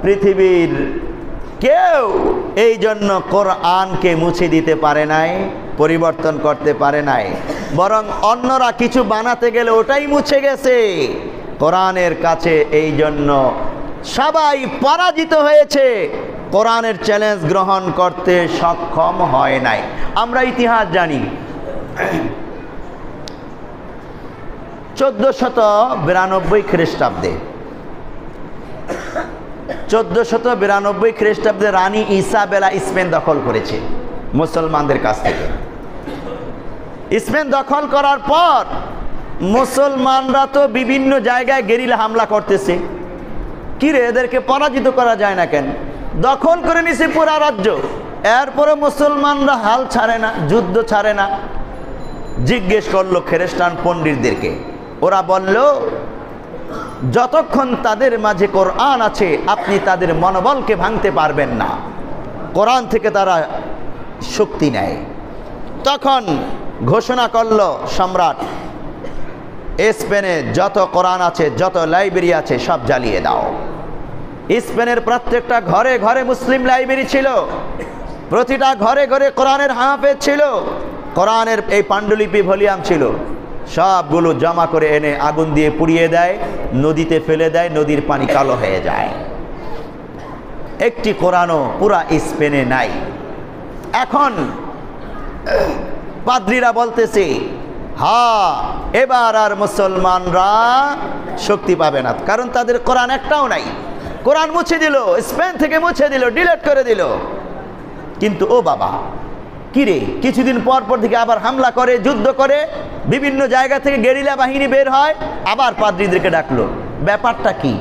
পৃথিবীর কেউ এই জন্য কোরআনকে মুছে দিতে পারে নাই। পরিবর্তন করতে পারে নাই, বরং অন্যরা কিছু বানাতে গেলে ওটাই মুছে গেছে কোরআনের কাছে। এই জন্য সবাই পরাজিত হয়েছে, কোরআনের চ্যালেঞ্জ গ্রহণ করতে সক্ষম হয় নাই। আমরা ইতিহাস জানি, 1492 খ্রিস্টাব্দে 1492 খ্রিস্টাব্দে রানী ইসাবেলা স্পেন দখল করেছে মুসলমানদের কাছ থেকে। স্পেন দখল করার পর মুসলমানরা তো বিভিন্ন জায়গায় গেরিলা হামলা করতেছে। কিরে, এদেরকে পরাজিত করা যায় না কেন? দখল করে নিছে পুরা রাজ্য, এরপরে মুসলমানরা হাল ছাড়ে না, যুদ্ধ ছাড়ে না। জিজ্ঞেস করলো খ্রিস্টান পণ্ডিতদেরকে, ওরা বলল যতক্ষণ তাদের মাঝে কোরআন আছে আপনি তাদের মনোবলকে ভাঙতে পারবেন না, কোরআন থেকে তারা শক্তি নেয়। তখন ঘোষণা করলো সম্রাট, স্পেনে যত কোরআন আছে, যত লাইব্রেরি আছে সব জ্বালিয়ে দাও। স্পেনের প্রত্যেকটা ঘরে ঘরে মুসলিম লাইব্রেরি ছিল, প্রতিটা ঘরে ঘরে কোরআনের হাফেজ ছিল, কোরআনের এই পাণ্ডুলিপি ভলিউম ছিল। সবগুলো জমা করে এনে আগুন দিয়ে পুড়িয়ে দেয়, নদীতে ফেলে দেয়, নদীর পানি কালো হয়ে যায়। একটি কোরআনও পুরা স্পেনে নাই। এখন পাদ্রীরা বলতেছে, হ্যাঁ এবার আর মুসলমানরা শক্তি পাবে না, কারণ তাদের কোরআন একটাও নাই। কোরআন মুছে দিল, স্পেন থেকে মুছে দিল, ডিলিট করে দিল। কিন্তু ও বাবা, কিরে, কিছুদিন পর পর থেকে আবার হামলা করে, যুদ্ধ করে, বিভিন্ন জায়গা থেকে গেরিলা বাহিনী বের হয়, আবার পাদ্রীদেরকে ডাকলো। ব্যাপারটা কি?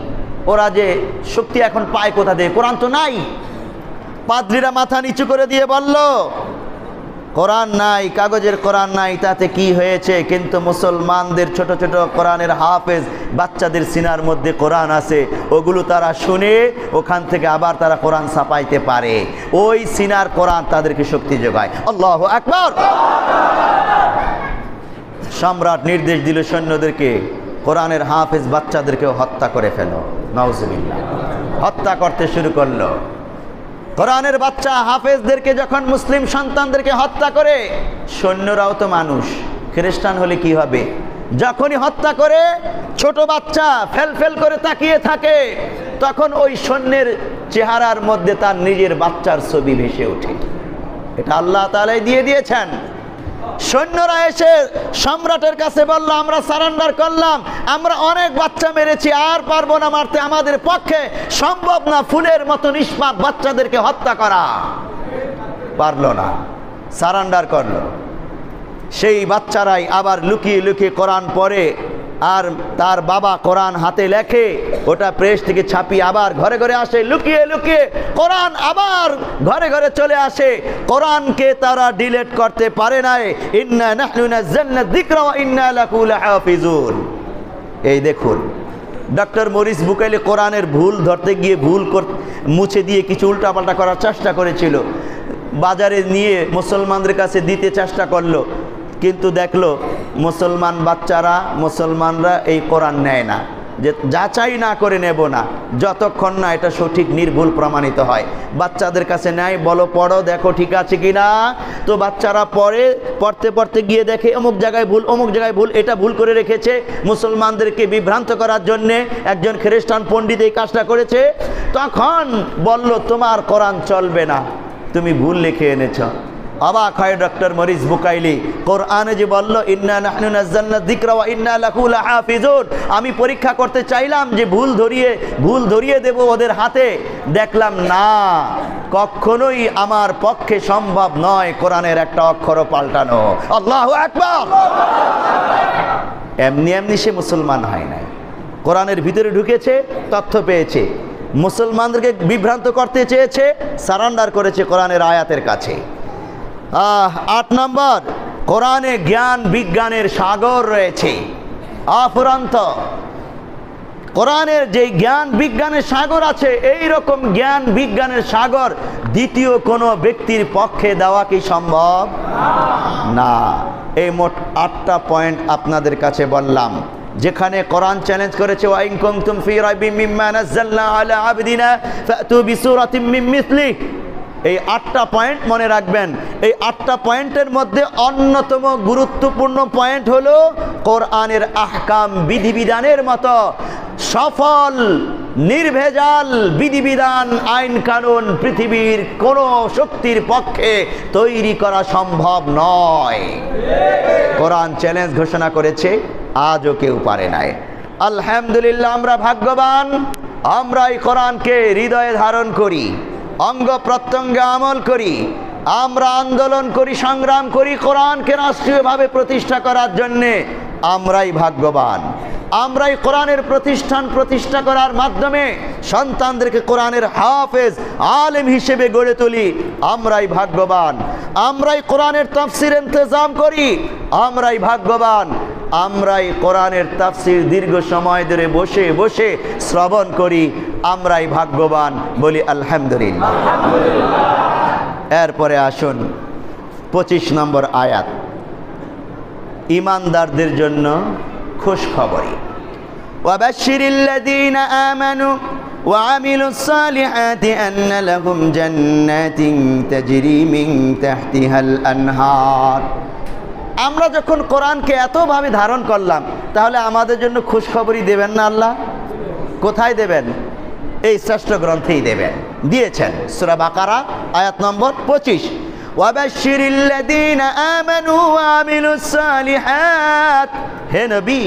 ওরা যে শক্তি এখন পায় কোথা থেকে? কোরআন তো নাই। পাদ্রীরা মাথা নিচু করে দিয়ে বলল, কোরআন নাই, কাগজের কোরআন নাই, তাতে কি হয়েছে? কিন্তু মুসলমানদের ছোট ছোট কোরআনের হাফেজ বাচ্চাদের সিনার মধ্যে কোরআন আছে, ওগুলো তারা শুনে ওখান থেকে আবার তারা কোরআন ছাপাইতে পারে। ওই সিনার কোরআন তাদেরকে শক্তি যোগায়। আল্লাহু আকবার। সম্রাট নির্দেশ দিল সৈন্যদেরকে, কোরআনের হাফেজ বাচ্চাদেরকে হত্যা করে ফেলো। নাউজুবিল্লাহ। হত্যা করতে শুরু করলো। কোরআনের বাচ্চা হাফেজদেরকে যখন মুসলিম সন্তানদেরকে হত্যা করে, সৈন্যরাও তো মানুষ, খ্রিস্টান হলে কি হবে? যখনই হত্যা করে ছোট বাচ্চা ফেল ফেল করে তাকিয়ে থাকে, তখন ওই সৈন্যের চেহারার মধ্যে তার নিজের বাচ্চার ছবি ভেসে ওঠে। এটা আল্লাহ তাআলাই দিয়ে দিয়েছেন। সৈন্যরা এসে সম্রাটের কাছে বলল, আমরা সারেন্ডার করলাম, আমরা অনেক বাচ্চা মেরেছি, আর পারবো না মারতে, আমাদের পক্ষে সম্ভব না ফুলের মতো নিষ্পাপ বাচ্চাদেরকে হত্যা করা। পারল না, সারেন্ডার করলো। সেই বাচ্চারাই আবার লুকিয়ে লুকিয়ে কোরআন পড়ে, আর তার বাবা কোরআন হাতে লেখে, ওটা প্রেস থেকে ছাপিয়ে আবার ঘরে ঘরে আসে, লুকিয়ে লুকিয়ে কোরআন আবার ঘরে ঘরে চলে আসে। কোরআনকে তারা ডিলিট করতে পারে নাই। ইন্না নাহনু নাযালনা যিকরা ওয়া ইন্না লাহু লাহাফিজুন। এই দেখুন, ডক্টর মরিস বুকাইলি কোরআনের ভুল ধরতে গিয়ে ভুল মুছে দিয়ে কিছু উল্টাপাল্টা করার চেষ্টা করেছিল, বাজারে নিয়ে মুসলমানদের কাছে দিতে চেষ্টা করলো, কিন্তু দেখলো মুসলমান বাচ্চারা, মুসলমানরা এই কোরআন নেয় না, যে যাচাই না করে নেব না যতক্ষণ না এটা সঠিক নির্ভুল প্রমাণিত হয়। বাচ্চাদের কাছে নেয়, বলো পড়ো, দেখো ঠিক আছে কিনা। তো বাচ্চারা পড়তে পড়তে গিয়ে দেখে অমুক জায়গায় ভুল, অমুক জায়গায় ভুল, এটা ভুল করে রেখেছে। মুসলমানদেরকে বিভ্রান্ত করার জন্যে একজন খ্রিস্টান পণ্ডিত এই কাজটা করেছে। তখন বলল, তোমার কোরআন চলবে না, তুমি ভুল লিখে এনেছ। অবাক হয় ডক্টর মরিস বুকাইলি, কোরআনে যে বলল ইন্না নাহনু নাযালনা যিকরা ওয়া ইন্না লাহু লাহাফিজুন, আমি পরীক্ষা করতে চাইলাম যে ভুল ধরিয়ে দেব ওদের হাতে, দেখলাম না, কখনোই আমার পক্ষে সম্ভব নয় কোরআনের একটা অক্ষরও পাল্টানো। আল্লাহু আকবার। এমনি এমনি সে মুসলমান হয় নাই, কোরআনের ভিতরে ঢুকেছে, তথ্য পেয়েছে, মুসলমানদেরকে বিভ্রান্ত করতে চেয়েছে, সারেন্ডার করেছে কোরআনের আয়াতের কাছে। 8 নম্বর, কোরআনে জ্ঞান বিজ্ঞানের সাগর রয়েছে অফুরন্ত। কোরআনের যে জ্ঞান বিজ্ঞানের সাগর আছে, এই রকম জ্ঞান বিজ্ঞানের সাগর দ্বিতীয় কোনো ব্যক্তির পক্ষে দেওয়া কি সম্ভব না। এই মোট 8টা পয়েন্ট আপনাদের কাছে বললাম, যেখানে কোরআন চ্যালেঞ্জ করেছে, ওয়া ইন কুনতুম ফি রাইবিম মিম্মা নাযালনা আলা আবদিনা ফাতু বিসূরাতিন মিন মিসলিহি, এই 8টা পয়েন্ট মনে রাখবেন। এই 8টা পয়েন্টের মধ্যে অন্যতম গুরুত্বপূর্ণ পয়েন্ট হলো কোরআনের আহকাম, বিধিবিধানের মতো সফল নির্ভেজাল বিধিবিধান আইন কানুন পৃথিবীর কোনো শক্তির পক্ষে তৈরি করা সম্ভব নয়। কোরআন চ্যালেঞ্জ ঘোষণা করেছে, আজও কেউ পারে নাই। আলহামদুলিল্লাহ, আমরা ভাগ্যবান, আমরা এই কোরআনকে হৃদয়ে ধারণ করি, অঙ্গ প্রত্যঙ্গে আমল করি, আমরা আন্দোলন করি, সংগ্রাম করি কোরআনকে রাষ্ট্রীয়ভাবে প্রতিষ্ঠা করার জন্যে। আমরাই ভাগ্যবান, আমরাই কোরআনের প্রতিষ্ঠান প্রতিষ্ঠা করার মাধ্যমে সন্তানদেরকে কোরআনের হাফেজ আলেম হিসেবে গড়ে তুলি। আমরাই ভাগ্যবান, আমরাই কোরআনের তাফসির ইন্তজাম করি। আমরাই ভাগ্যবান, আমরাই কোরআনের তাফসির দীর্ঘ সময় ধরে বসে বসে শ্রবণ করি। আমরাই ভাগ্যবান, বলি আলহামদুলিল্লাহ। এরপরে আসুন 25 নম্বর আয়াত, ঈমানদারদের জন্য খুশখবরি। ওয়াবাশশিরিল্লাযীনা আমানু ওয়া আমিলুস সালিহাতি আন্না লাহুম জান্নাতিন তাজরি মিন তাহতিহাল আনহার। আমরা যখন কোরআনকে এতভাবে ধারণ করলাম, তাহলে আমাদের জন্য খুশখবরি দেবেন না আল্লাহ? কোথায় দেবেন? এই শ্রেষ্ঠ গ্রন্থেই দেবেন, দিয়েছেন। সূরা বাকারা আয়াত নম্বর 25। ওয়াবাশশিরিল্লাযীনা আমানু ওয়া আমিলুস সালিহাত। হে নবী,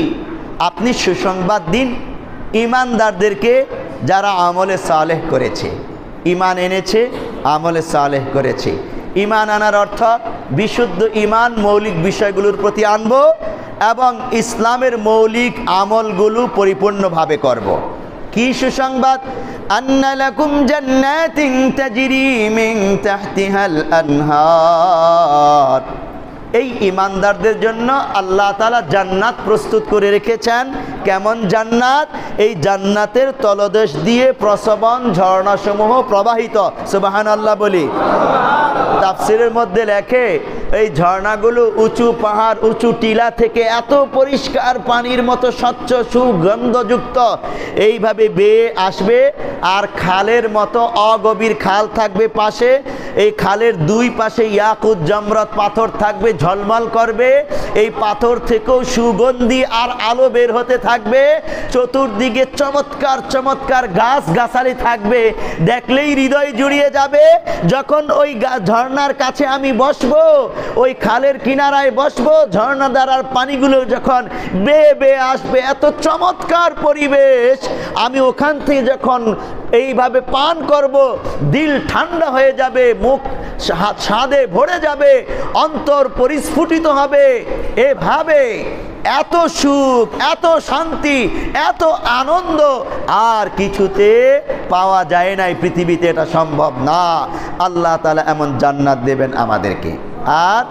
আপনি সুসংবাদ দিন ঈমানদারদেরকে, যারা আমলে সালেহ করেছে, ঈমান এনেছে, আমলে সালেহ করেছে। ঈমান আনার অর্থ বিশুদ্ধ ঈমান মৌলিক বিষয়গুলোর প্রতি আনব এবং ইসলামের মৌলিক আমলগুলো পরিপূর্ণভাবে করব। কি সুসংবাদ? আন্না লাকুম জান্নাতিন তাজরি মিন তাহতিহাল আনহার। এই ঈমানদারদের জন্য আল্লাহ তাআলা জান্নাত প্রস্তুত করে রেখেছেন। কেমন জান্নাত? এই জান্নাতের তলদেশ দিয়ে প্রসবন ঝর্ণাসমূহ প্রবাহিত। সুবহানাল্লাহ বলি। তাফসিরের মধ্যে লেখে, এই ঝর্ণাগুলো উঁচু পাহাড়, উঁচু টিলা থেকে এত পরিষ্কার পানির মতো স্বচ্ছ সুগন্ধযুক্ত এইভাবে বেয়ে আসবে, আর খালের মতো অগভীর খাল থাকবে পাশে। এই খালের দুই পাশে ইয়াকুত জমরত পাথর থাকবে, ঝলমল করবে। এই পাথর থেকেও সুগন্ধি আর আলো বের হতে থাকবে। চতুর্দিকে চমৎকার চমৎকার গাছ গাছালি থাকবে, দেখলেই হৃদয় জুড়িয়ে যাবে। যখন ওই ঝর্ণার কাছে আমি বসবো, ওই খালের কিনারায় বসবো, ঝর্ণা দ্বারার পানিগুলো যখন বেয়ে বেয়ে আসবে, এত চমৎকার পরিবেশ, আমি ওখান থেকে যখন এইভাবে পান করব, দিল ঠান্ডা হয়ে যাবে, মুখ স্বাদে ভরে যাবে, অন্তর পরিস্ফুটিত হবে। এভাবে এত সুখ, এত শান্তি, এত আনন্দ আর কিছুতে পাওয়া যায় নাই পৃথিবীতে, এটা সম্ভব না। আল্লাহ তাআলা এমন জান্নাত দেবেন আমাদেরকে। আর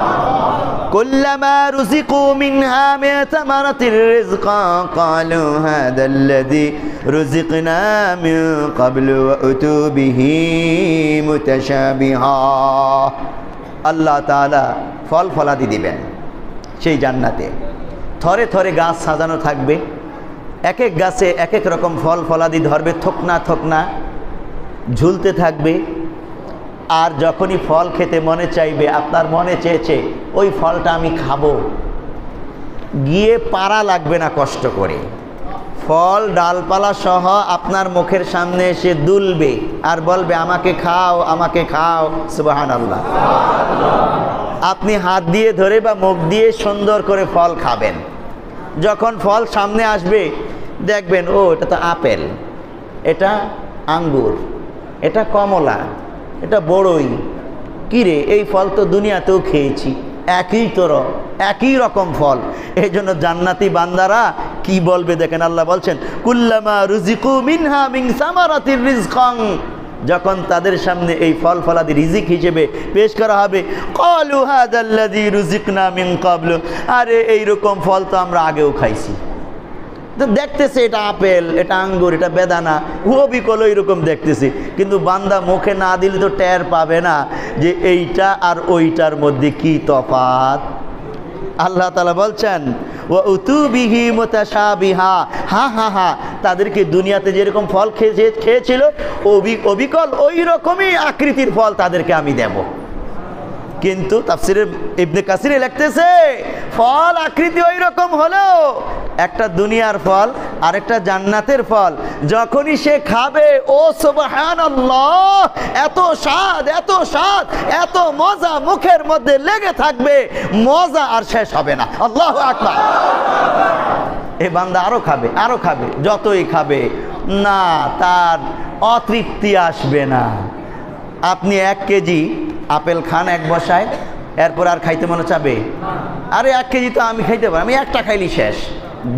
কুল্লামা রুজিকু মিনহা মিন সামারাতির রিজকা ক্বালু হাদাল্লাযী রুজিকনা মিন ক্বাবলু ওয়া উতু বিহি মুতাশাবিহা। আল্লাহ তাআলা ফল ফলাদি দিবেন সেই জান্নাতে। থরে থরে গাছ সাজানো থাকবে, এক এক গাছে এক এক রকম ফল ফলাদি ধরবে, থোকনা থোকনা ঝুলতে থাকবে। আর যখনই ফল খেতে মনে চাইবে, আপনার মনে চেয়েছে ওই ফলটা আমি খাবো, গিয়ে পাড়া লাগবে না কষ্ট করে, ফল ডালপালা সহ আপনার মুখের সামনে এসে দুলবে আর বলবে আমাকে খাও, আমাকে খাও। সুবহানাল্লাহ। আপনি হাত দিয়ে ধরে বা মুখ দিয়ে সুন্দর করে ফল খাবেন। যখন ফল সামনে আসবে দেখবেন, ও এটা তো আপেল, এটা আঙ্গুর, এটা কমলা, এটা বড়ই। কিরে, এই ফল তো দুনিয়াতেও খেয়েছি, একই রকম ফল। এই জন্য জান্নাতি বান্দারা কি বলবে দেখেন, আল্লাহ বলছেন কুল্লামা রুজিকু মিনহা মিন সামারাতির রিজকান। যখন তাদের সামনে এই ফল ফলাদি রিজিক হিসেবে পেশ করা হবে, ক্বালু হাদাল্লাযী রুজিকনা মিন ক্বাবলু। আরে এইরকম ফল তো আমরা আগেও খাইছি। তো দেখতেছে এটা আপেল, এটা আঙ্গুর, এটা বেদানা, হুবি কলো এরকম দেখতেছি, কিন্তু বান্দা মুখে না দিলে তো টের পাবে না যে এইটা আর ওইটার মধ্যে কি তফাৎ। আল্লাহ তাআলা বলছেন ওয়া উতুবিহি মুতাশাবিহা, হা হা হা, তাদেরকে দুনিয়াতে যেরকম ফল খেয়েছিল অবিকল ওই রকমই আকৃতির ফল তাদেরকে আমি দেব। কিন্তু তাফসিরে ইবনে কাসিরে লিখতেছে ফল আকৃতি ওই রকম হলেও একটা দুনিয়ার ফল আর একটা জান্নাতের ফল যখনই সে খাবে, ও সুবহানাল্লাহ, এত স্বাদ, এত স্বাদ, এত মজা মুখের মধ্যে লেগে থাকবে, মজা আর শেষ হবে না। আল্লাহু আকবার। এই বান্দা আরো খাবে, আরো খাবে, যতই খাবে না তার অতৃপ্তি আসবে না। আপনি 1 কেজি আপেল খান এক বসায়, এরপর আর খাইতে মনে চাবে? আরে 1 কেজি তো আমি খাইতে পারি, আমি একটা খাইলি শেষ,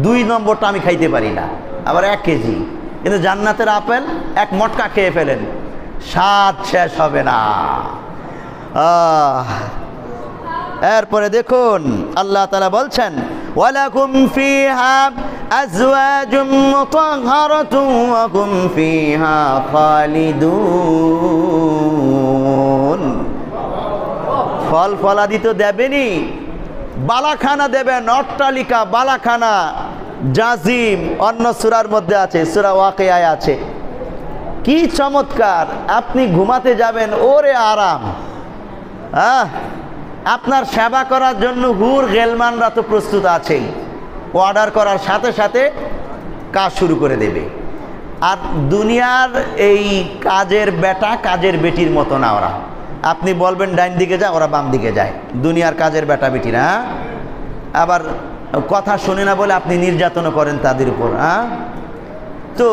2 নম্বরটা আমি খাইতে পারি না, আবার 1 কেজি। কিন্তু জান্নাতের আপেল 1 মটকা খেয়ে ফেলেন, স্বাদ শেষ হবে না। এরপরে দেখুন আল্লাহ তাআলা বলছেন ওয়ালাকুম ফিহা আজওয়াজুম মুতাহহারাতুন ওয়া কুম ফিহা খালিদুন। ফল ফলাদি তো দেবেনই, বালাখানা দেবেন, অট্টালিকা, বালাখানা, জাজিম অন্য সূরার মধ্যে আছে, সূরা ওয়াকিয়ায় আছে। কি চমৎকার! আপনি ঘুমাতে যাবেন, ওরে আরাম। আপনার সেবা করার জন্য হুর গেলমানরা তো প্রস্তুত আছেই, অর্ডার করার সাথে সাথে কাজ শুরু করে দেবে। আর দুনিয়ার এই কাজের বেটা কাজের বেটির মতো না ওরা। আপনি বলবেন ডাইন দিকে যা, ওরা বাম দিকে যায়। দুনিয়ার কাজের বেটা বেটিরা আবার কথা শুনে না বলে আপনি নির্যাতন করেন তাদের উপর। তো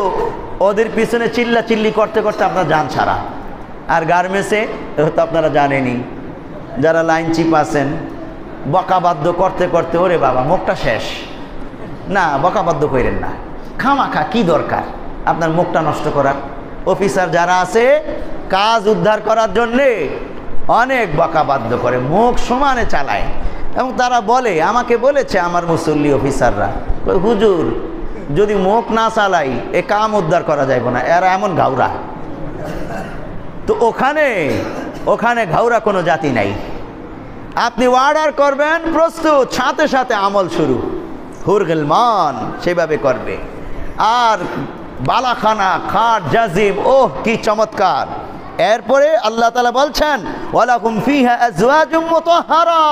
ওদের পিছনে চিল্লা চিল্লি করতে করতে আপনার জান ছাড়া। আর গার্মেন্টসে তো আপনারা জানেনই, যারা লাইন চিপ আছেন, বকাবাদ্য করতে করতে ওরে বাবা মুখটা শেষ। না, বকাবাদ্য করেন না, খামাখা কি দরকার আপনার মুখটা নষ্ট করার? অফিসার যারা আছে কাজ উদ্ধার করার জন্যে অনেক বকাবাদ্য করে, মুখ সমানে চালায়। এবং তারা বলে, আমাকে বলেছে আমার মুসল্লি অফিসাররা, হুজুর যদি মুখ না চালাই এ কাম উদ্ধার করা যাইব না, এরা এমন ঘাউরা। তো ওখানে ঘাউরা কোনো জাতি নাই। আপনি অর্ডার করবেন, প্রস্তুত, সাথে সাথে আমল শুরু, হুর গিলমান সেভাবে করবে। আর বালাখানা, খাট, জাজিম, ওহ কি চমৎকার! এরপরে আল্লাহ তাআলা বলছেন ওয়ালাকুম ফিহা আজওয়াজুম মুতাহহারা,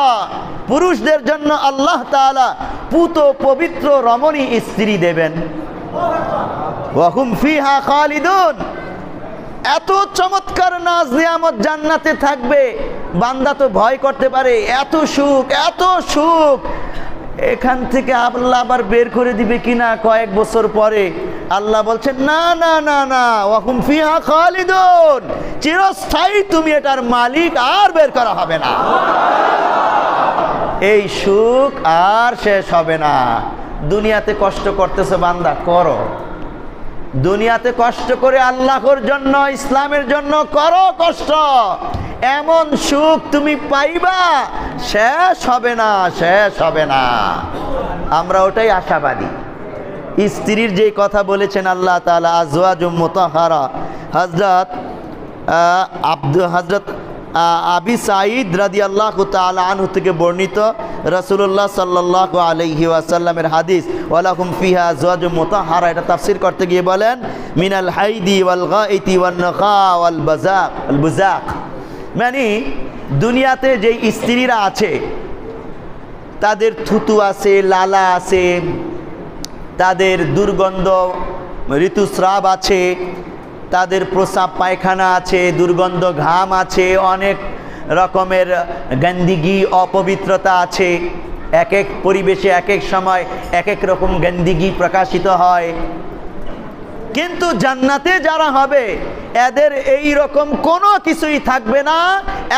পুরুষদের জন্য আল্লাহ তাআলা পুত পবিত্র রমণী স্ত্রী দেবেন। ওয়া হুম ফিহা খালিদুন, এত চমৎকার নাজ নিয়ামত জান্নাতে থাকবে, বান্দা তো ভয় করতে পারে, এত সুখ, এত সুখ, এখান থেকে আল্লাহ আবার বের করে দিবে কিনা কয়েক বছর পরে। আল্লাহ বলছেন না না না না, ওয়া হুম ফিহা খালিদুন, চিরস্থায়ী তুমি এটার মালিক, আর বের করা হবে না। এই সুখ আর শেষ হবে না। দুনিয়াতে কষ্ট করতেছে বান্দা, করো। দুনিয়াতে কষ্ট করে আল্লাহর জন্য, ইসলামের জন্য করো কষ্ট, এমন সুখ তুমি পাইবা, শেষ হবে না, শেষ হবে না। আমরা ওটাই আশাবাদী। স্ত্রীর যে কথা বলেছেন আল্লাহ তাআলা আজওয়াজুম মুতাহহারা, হযরত আবি সাঈদ রাদিয়াল্লাহু তাআলা আনহু থেকে বর্ণিত, রাসূলুল্লাহ সাল্লাল্লাহু আলাইহি ওয়াসাল্লামের হাদিস ওয়ালাকুম ফিহা আজওয়াজুম মুতাহহারা। এটা তাফসীর করতে গিয়ে বলেন মিনাল হাইদি ওয়াল গাইতি ওয়ান নাখা ওয়াল বুজাক, মানে দুনিয়াতে যেই স্ত্রীরা আছে তাদের থুতু আছে, লালা আছে, তাদের দুর্গন্ধ ঋতুস্রাব আছে, তাদের প্রস্রাব পায়খানা আছে, দুর্গন্ধ ঘাম আছে, অনেক রকমের গন্দিগি অপবিত্রতা আছে। এক এক পরিবেশে এক এক সময় এক এক রকম গন্দিগি প্রকাশিত হয়। কিন্তু জান্নাতে যারা হবে এদের এই রকম কোনো কিছুই থাকবে না,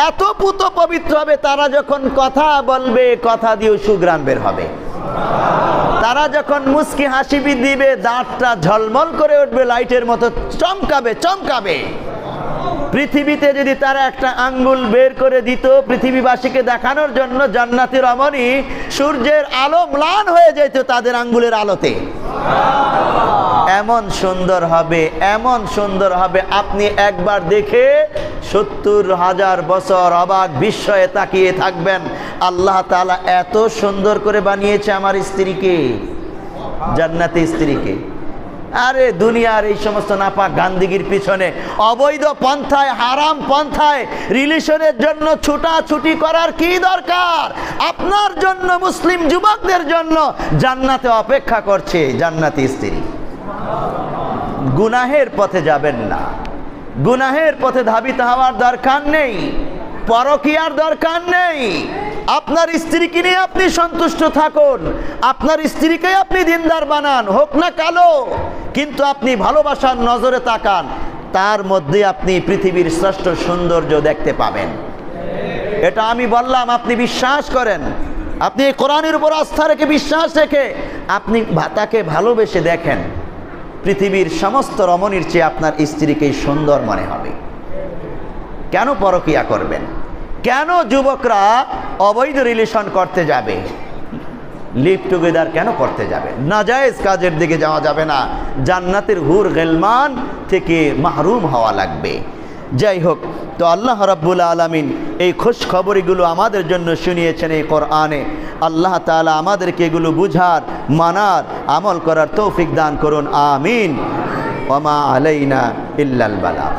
এত পুত পবিত্র হবে। তারা যখন কথা বলবে কথা দিয়েও সুঘ্রাণ বের হবে। তারা যখন মুস্কি হাসি দিবে দাঁতটা ঝলমল করে উঠবে, লাইটের মতো চমকাবে চমকাবে। পৃথিবীতে যদি তারা একটা আঙ্গুল বের করে দিত পৃথিবীবাসীকে দেখানোর জন্য, জান্নাতি রমণী সূর্যের আলো ম্লান হয়ে যেত তাদের আঙ্গুলের আলোতে। এমন সুন্দর হবে, এমন সুন্দর হবে, আপনি একবার দেখে 70,000 বছর অবাক বিস্ময়ে তাকিয়ে থাকবেন। আল্লাহ তাআলা এত সুন্দর করে বানিয়েছে আমার স্ত্রীকে, জান্নাতি স্ত্রীকে। আরে দুনিয়ার এই সমস্ত নাপাক গান্দিগির পিছনে অবৈধ পন্থায়, হারাম পন্থায় রিলেশনের জন্য ছুটাছুটি করার কি দরকার? আপনার জন্য, মুসলিম যুবকদের জন্য জান্নাতে অপেক্ষা করছে জান্নাতি স্ত্রী। গুনাহের পথে যাবেন না, গুনাহের পথে ধাবিত হওয়ার দরকার নেই, পরকীয়ার দরকার নেই। আপনার স্ত্রীকে নিয়ে আপনি সন্তুষ্ট থাকুন, আপনার স্ত্রীকে আপনি দিনদার বানান, হোক না কালো, কিন্তু আপনি ভালোবাসার নজরে তাকান, তার মধ্যে আপনি পৃথিবীর শ্রেষ্ঠ সৌন্দর্য দেখতে পাবেন। এটা আমি বললাম, আপনি বিশ্বাস করেন, আপনি এই কোরআনের উপর আস্থা রেখে, বিশ্বাস রেখে আপনি তাকে ভালোবেসে দেখেন, পৃথিবীর সমস্ত রমণীর চেয়ে আপনার স্ত্রীকেই সুন্দর মনে হবে। কেন পরকীয়া করবেন? কেন যুবকরা অবৈধ রিলেশন করতে যাবে? লিভ টুগেদার কেন করতে যাবে? নাজায়েজ কাজের দিকে যাওয়া যাবে না, জান্নাতের হুর গেলমান থেকে মাহরুম হওয়া লাগবে। যাই হোক, তো আল্লাহ রাব্বুল আলামিন এই খুশ খবরগুলো আমাদের জন্য শুনিয়েছেন এই কোরআনে। আল্লাহ তাআলা আমাদেরকে এগুলো বুঝার, মানার, আমল করার তৌফিক দান করুন, আমিন। ওয়া মা আলাইনা ইল্লাল বালাগ।